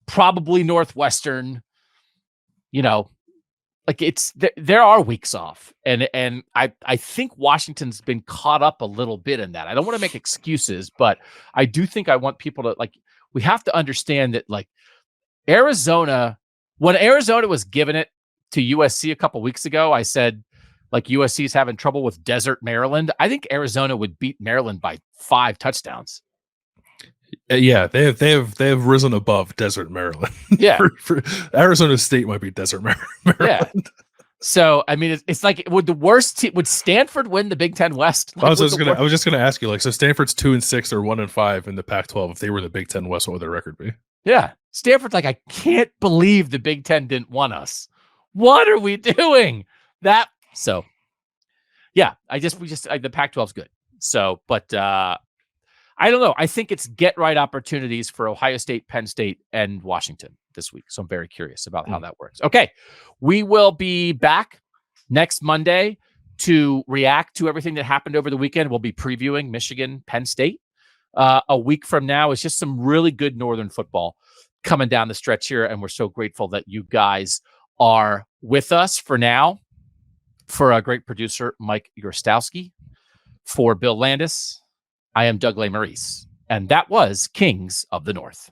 probably Northwestern, like there are weeks off. And I think Washington's been caught up a little bit in that. I don't want to make excuses, but I do think I want people to we have to understand that like Arizona, when Arizona was giving it to USC a couple weeks ago, I said like USC is having trouble with desert Maryland. I think Arizona would beat Maryland by 5 touchdowns. Yeah, they have risen above desert Maryland. Yeah, for Arizona State might be desert Maryland. Yeah. So I mean, it's like, would Stanford win the Big Ten West? Like, I was just gonna ask you, like, so Stanford's 2-6 or 1-5 in the Pac-12. If they were in the Big Ten West, what would their record be? Yeah, Stanford's like, I can't believe the Big Ten didn't want us. What are we doing? So, yeah, the Pac-12's good. So, but I don't know. I think it's get right opportunities for Ohio State, Penn State, and Washington this week. So I'm very curious about how that works. Okay. We will be back next Monday to react to everything that happened over the weekend. We'll be previewing Michigan, Penn State. A week from now is just some really good Northern football coming down the stretch here. And we're so grateful that you guys are with us for now. For a great producer, Mike Yorstowski. For Bill Landis, I am Doug Lesmerises, and that was Kings of the North.